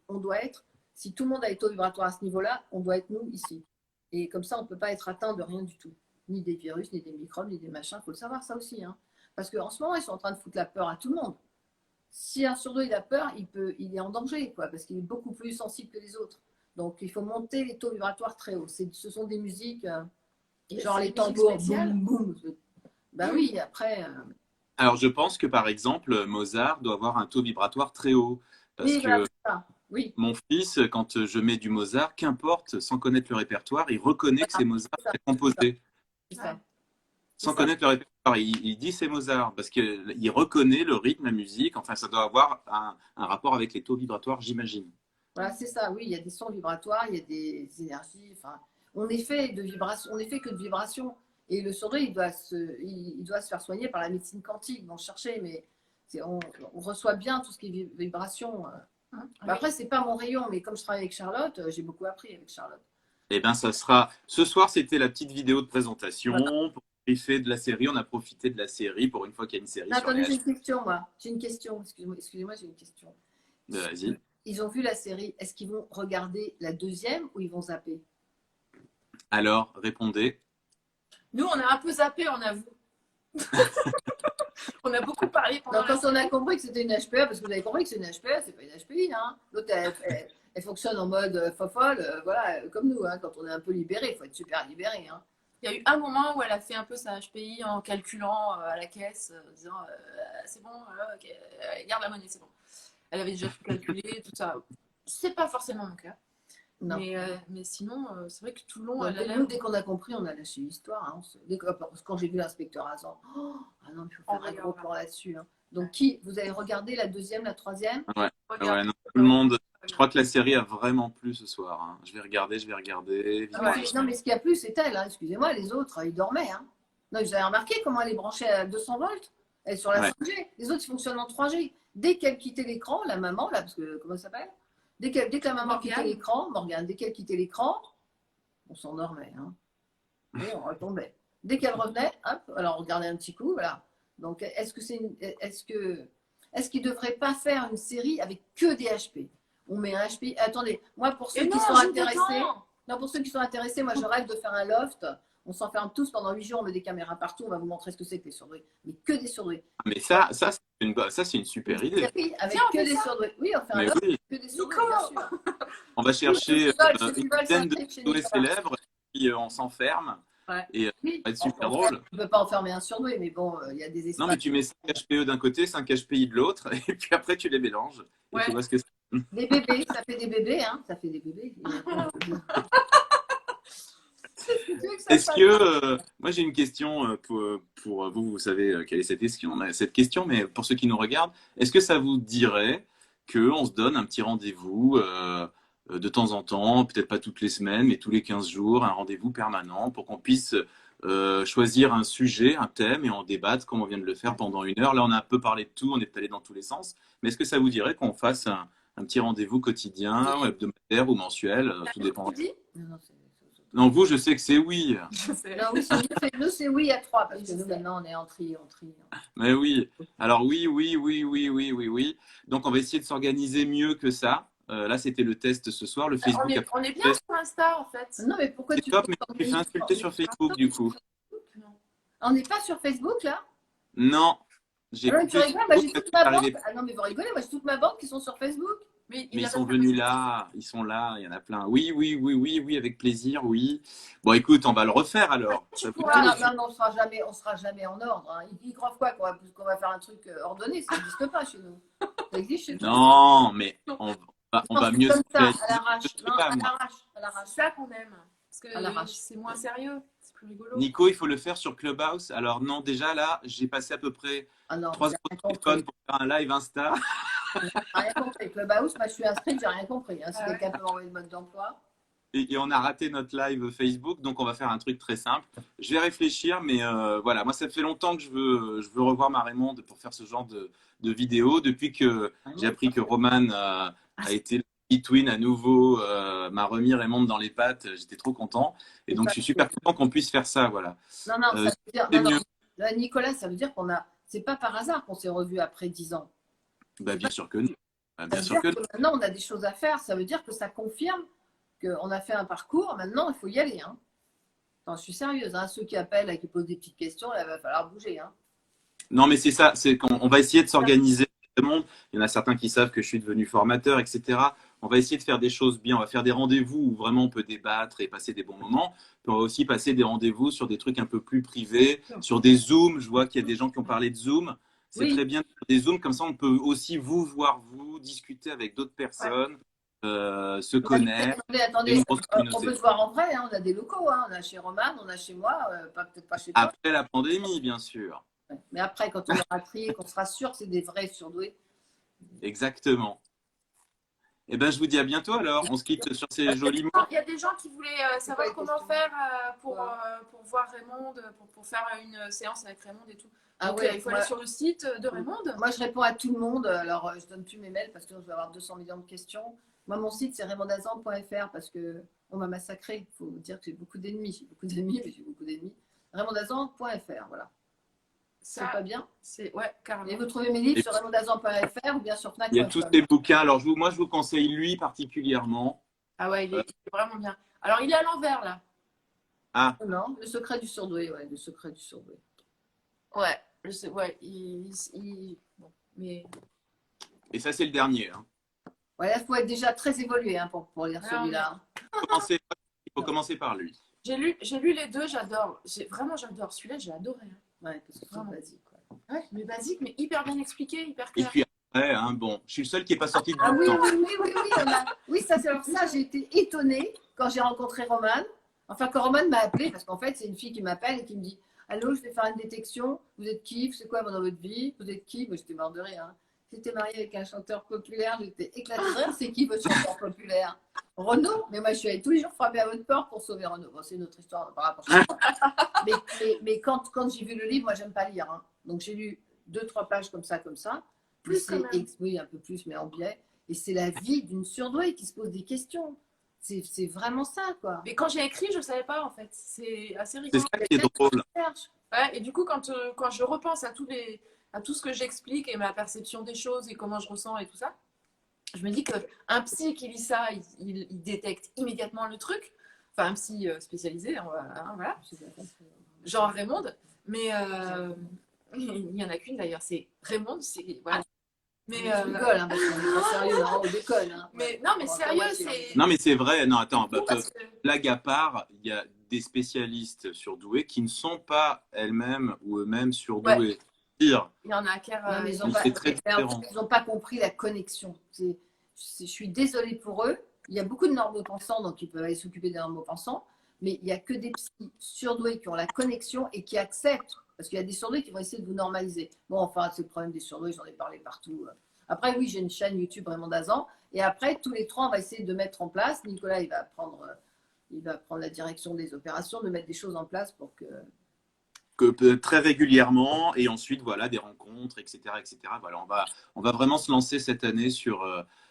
On doit être, si tout le monde a les taux vibratoires à ce niveau-là, on doit être nous ici. Et comme ça, on ne peut pas être atteint de rien du tout. Ni des virus, ni des microbes, ni des machins. Il faut le savoir, ça aussi. Hein. Parce qu'en ce moment, ils sont en train de foutre la peur à tout le monde. Si un surdoué il a peur, il est en danger, quoi, parce qu'il est beaucoup plus sensible que les autres. Donc, il faut monter les taux vibratoires très hauts. Ce sont des musiques, genre les tambours, boum, boum. Ben oui, après... Alors, je pense que, par exemple, Mozart doit avoir un taux vibratoire très haut. Parce oui, que oui. mon fils, quand je mets du Mozart, qu'importe, sans connaître le répertoire, il reconnaît que c'est Mozart qui a composé. Ça. Sans connaître le répertoire, il dit c'est Mozart parce qu'il reconnaît le rythme, la musique. Enfin, ça doit avoir un rapport avec les taux vibratoires, j'imagine. Voilà, c'est ça. Oui, il y a des sons vibratoires, il y a des énergies. Enfin, on est fait de vibrations, on est fait que de vibrations. Et le surdoué, il doit se faire soigner par la médecine quantique. Ils vont chercher, mais on reçoit bien tout ce qui est vibration. Après, c'est pas mon rayon, mais comme je travaille avec Charlotte, j'ai beaucoup appris avec Charlotte. Eh bien, ça sera. Ce soir, c'était la petite vidéo de présentation. Voilà. Pour briefer de la série, on a profité de la série pour une fois qu'il y a une série. Attendez, j'ai une question, moi. J'ai une question. Excusez-moi, j'ai une question. Vas-y. Ils ont vu la série. Est-ce qu'ils vont regarder la deuxième ou ils vont zapper? Alors, répondez. Nous, on a un peu zappé, on avoue. On a beaucoup parlé pendant. Donc, quand on a compris que c'était une HPA, parce que vous avez compris que c'est une HPA, c'est pas une HPI. Hein. L'autre, elle fonctionne en mode fofolle, voilà, comme nous. Hein. Quand on est un peu libéré, il faut être super libéré. Hein. Il y a eu un moment où elle a fait un peu sa HPI en calculant à la caisse, en disant c'est bon, okay, garde la monnaie, c'est bon. Elle avait déjà tout calculé, tout ça. C'est pas forcément mon cas. Non. Mais sinon, c'est vrai que tout le long. Nous, dès qu'on a compris, on a lâché l'histoire. Hein. Quand j'ai vu l'inspecteur Hazan, ah non, il faut faire un gros plan là-dessus. Hein. Donc, vous avez regardé la deuxième, la troisième? Ouais, non, tout le monde. Je crois que la série a vraiment plu ce soir. Hein. Je vais regarder. Non, mais ce qui a plu, c'est elle. Hein. Excusez-moi, les autres, ils dormaient. Hein. Non, vous avez remarqué comment elle est branchée à 200 volts? Elle est sur la 5G. Les autres, ils fonctionnent en 3G. Dès qu'elle quittait l'écran, la maman, là, parce que comment ça s'appelle? Dès que la maman quittait l'écran, Morgane, dès qu'elle quittait l'écran, on s'endormait. Hein. Et on retombait. Dès qu'elle revenait, hop, alors on regardait un petit coup, voilà. Donc, est-ce qu'il ne devrait pas faire une série avec que des HP? On met un HP. Attendez, moi, pour ceux qui sont intéressés, moi, je rêve de faire un loft. On s'enferme tous pendant 8 jours, on met des caméras partout, on va vous montrer ce que c'est que les surdoués. Mais que des surdoués. Mais ça c'est une super idée. Oui, avec que des surdoués. Oui, on fait un loft que des surdoués, bien sûr. On va chercher une dizaine de surdoués célèbres, puis on s'enferme. Ouais. Et ça va être super drôle. Tu ne peux pas enfermer un surdoué, mais bon, il y a des espaces. Non, mais tu mets 5 HPE d'un côté, 5 HPI de l'autre, et puis après tu les mélanges. Et tu vois ce que c'est. Des bébés, ça fait des bébés, hein. Ça fait des bébés. Est-ce que, moi j'ai une question pour vous, vous savez quelle est cette question, mais pour ceux qui nous regardent, est-ce que ça vous dirait qu'on se donne un petit rendez-vous de temps en temps, peut-être pas toutes les semaines, mais tous les 15 jours, un rendez-vous permanent pour qu'on puisse choisir un sujet, un thème et en débattre comme on vient de le faire pendant 1 heure. Là, on a un peu parlé de tout, on est allé dans tous les sens, mais est-ce que ça vous dirait qu'on fasse un petit rendez-vous quotidien, hebdomadaire ou mensuel, tout dépend. Non, vous, je sais que c'est oui. Non, oui, nous, c'est oui à 3, parce que nous, maintenant, on est en tri. Mais oui. Alors, oui. Donc, on va essayer de s'organiser mieux que ça. Là, c'était le test ce soir. Le Facebook. On est bien sur Insta, en fait. Non, mais pourquoi tu top, mais tu fais insulter sur Facebook, du coup. On n'est pas sur Facebook, là? Non. J'ai Ah non, tu coupé rigoles, moi j'ai Facebook toute parce ma que bande. j'arrivais. Ah non, mais vous rigolez, moi j'ai toute ma bande qui sont sur Facebook. Mais Mais il ils a sont pas venus là, ils sont là, il y en a plein. Oui, oui, oui, oui, oui, avec plaisir, oui. Bon, écoute, on va le refaire alors. Tu Ça vous Ah pourras. dit? non, non, non, on sera jamais en ordre. Hein. Ils croient quoi qu'on va faire un truc ordonné? Ça n'existe pas chez nous. Ça existe chez toi? Non, mais Non, on Non, va c'est mieux comme ça, à s'organiser. Je l'arrache. sais Non, pas, à moi. l'arrache, à l'arrache, c'est ça qu'on aime. Parce à que l'arrache. c'est moins sérieux, c'est plus rigolo. Nico, il faut le faire sur Clubhouse. Alors non, déjà là, j'ai passé à peu près Ah non, 3 j'ai heures rien au téléphone compris. pour faire un live Insta. J'ai rien compris. Clubhouse, moi je suis inscrite, j'ai rien compris. Hein. Si Ah ouais. quelqu'un peut m'envoyer le mode d'emploi. Et on a raté notre live Facebook, donc on va faire un truc très simple. Je vais réfléchir, mais voilà, moi ça fait longtemps que je veux revoir ma Raymonde pour faire ce genre de vidéo. Depuis que j'ai appris que Roman a été le twin à nouveau, m'a remis Raymonde dans les pattes, j'étais trop content. Et donc je suis super content qu'on puisse faire ça, voilà. Non, non, ça veut dire. C'est Non, non. mieux. Là, Nicolas, ça veut dire qu'on a. C'est pas par hasard qu'on s'est revus après 10 ans. Bah, bien sûr que non. Bah, Ça bien veut sûr dire que que non. maintenant on a des choses à faire. Ça veut dire que ça confirme qu'on a fait un parcours. Maintenant, il faut y aller. Hein. Non, je suis sérieuse. Hein. Ceux qui appellent et qui posent des petites questions, il va falloir bouger. Hein. Non, mais c'est ça, c'est qu'on va essayer de s'organiser. Il y en a certains qui savent que je suis devenu formateur, etc. On va essayer de faire des choses bien. On va faire des rendez-vous où vraiment on peut débattre et passer des bons moments. Puis on va aussi passer des rendez-vous sur des trucs un peu plus privés, sur des Zooms. Je vois qu'il y a des gens qui ont parlé de Zoom. C'est Oui. très bien de faire des Zooms. Comme ça, on peut aussi vous voir, vous, discuter avec d'autres personnes, se connaître. Attendez, Et une grosse on communauté. peut se voir en vrai. Hein. On a des locaux. Hein. On a chez Roman, on a chez moi. Peut-être pas chez toi. Après la pandémie, bien sûr. Mais après, quand on aura trié, qu'on sera sûr que c'est des vrais surdoués. Exactement. Eh ben, je vous dis à bientôt alors. On se quitte sur ces jolis mots. Il y a des gens qui voulaient savoir comment faire pour voir Raymonde, pour faire une séance avec Raymonde et tout. Ah Donc, ouais, il faut aller sur le site de Raymonde. Moi, je réponds à tout le monde. Alors, je donne plus mes mails parce que je vais avoir 200 millions de questions. Moi, mon site, c'est raymondazan.fr parce qu'on m'a massacré. Il faut dire que j'ai beaucoup d'ennemis. J'ai beaucoup d'ennemis, mais j'ai beaucoup d'ennemis. raymondazan.fr, voilà. C'est pas bien. Ouais, carrément. Et vous trouvez mes livres sur raymondazan.fr ou bien sur Fnac. Il y a tous ces bouquins. Alors, moi, je vous conseille lui particulièrement. Ah ouais, il est vraiment bien. Alors, il est à l'envers, là. Ah. Non, le secret du surdoué. Ouais, le secret du surdoué. Ouais, ouais, bon, mais... Et ça, c'est le dernier. Hein. Ouais, là, il faut être déjà très évolué hein, pour lire celui-là. Il faut commencer par lui. J'ai lu les deux, j'adore. J'adore. Celui-là, j'ai adoré. Hein. Ouais, parce que c'est basique. Ouais, mais basique, mais hyper bien expliqué, hyper Et clair. puis après, hein, bon, je suis le seul qui n'est pas sorti de Ah oui, temps. oui, ça, j'ai été étonnée quand j'ai rencontré Roman. Enfin, quand Roman m'a appelé, parce qu'en fait, c'est une fille qui m'appelle et qui me dit allô, je vais faire une détection. Vous êtes qui? C'est quoi dans votre vie? Vous êtes qui? Moi, j'étais mort de rire. Hein. J'étais mariée avec un chanteur populaire. J'étais éclatée de rire. C'est qui votre chanteur populaire? Renaud? Mais moi, je suis allée tous les jours frapper à votre porte pour sauver Renaud. Bon, c'est une autre histoire par rapport à ça. mais quand j'ai vu le livre, moi, j'aime pas lire. Hein. Donc, j'ai lu 2-3 pages comme ça. Plus quand même. Oui, un peu plus, mais en biais. Et c'est la vie d'une surdouée qui se pose des questions. C'est vraiment ça, quoi. Mais quand j'ai écrit, je ne savais pas, en fait. C'est assez C'est rigolo. ça qui est drôle. Ouais, et du coup, quand je repense à tout ce que j'explique et ma perception des choses et comment je ressens et tout ça, je me dis qu'un psy qui lit ça, il détecte immédiatement le truc. Enfin, un psy spécialisé, hein, voilà. Genre Raymonde. Mais il n'y en a qu'une d'ailleurs, c'est Raymonde. Voilà. Mais je rigole, hein, parce qu'on est pas sérieux, hein, on déconne. Hein. Mais non, mais sérieux, c'est. Non, mais c'est vrai. Non, attends. Parce que... Blague à part, il y a des spécialistes surdoués qui ne sont pas elles-mêmes ou eux-mêmes surdoués. Ouais. Pire. Il y en a qui ils n'ont pas compris la connexion. Je suis désolée pour eux. Il y a beaucoup de normopensants, donc ils peuvent aller s'occuper des normopensants, mais il n'y a que des psys surdoués qui ont la connexion et qui acceptent. Parce qu'il y a des surdoués qui vont essayer de vous normaliser. Bon, enfin, c'est le problème des surdoués, j'en ai parlé partout. Après, oui, j'ai une chaîne YouTube Raymond Dazan. Et après, tous les trois, on va essayer de mettre en place. Nicolas, il va prendre la direction des opérations, de mettre des choses en place pour que très régulièrement, et ensuite voilà des rencontres, etc., etc. Voilà, on va vraiment se lancer cette année sur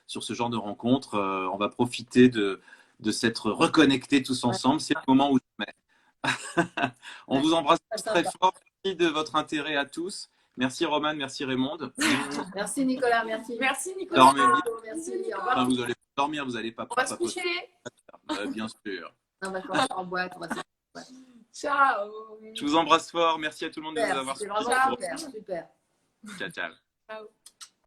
ce genre de rencontres. On va profiter de s'être reconnectés tous ensemble. C'est le moment où jamais. On vous embrasse très fort. Merci de votre intérêt à tous. Merci Roman, merci Raymonde. Merci Nicolas, merci. Merci Nicolas. Merci. Nicolas. Enfin, vous allez dormir, vous n'allez pas. On va se coucher. Bien sûr. Non, d'accord, on va en boîte. Ciao. Je vous embrasse fort. Merci à tout le monde de nous avoir suivis. C'est vraiment super. Ciao, ciao. Ciao.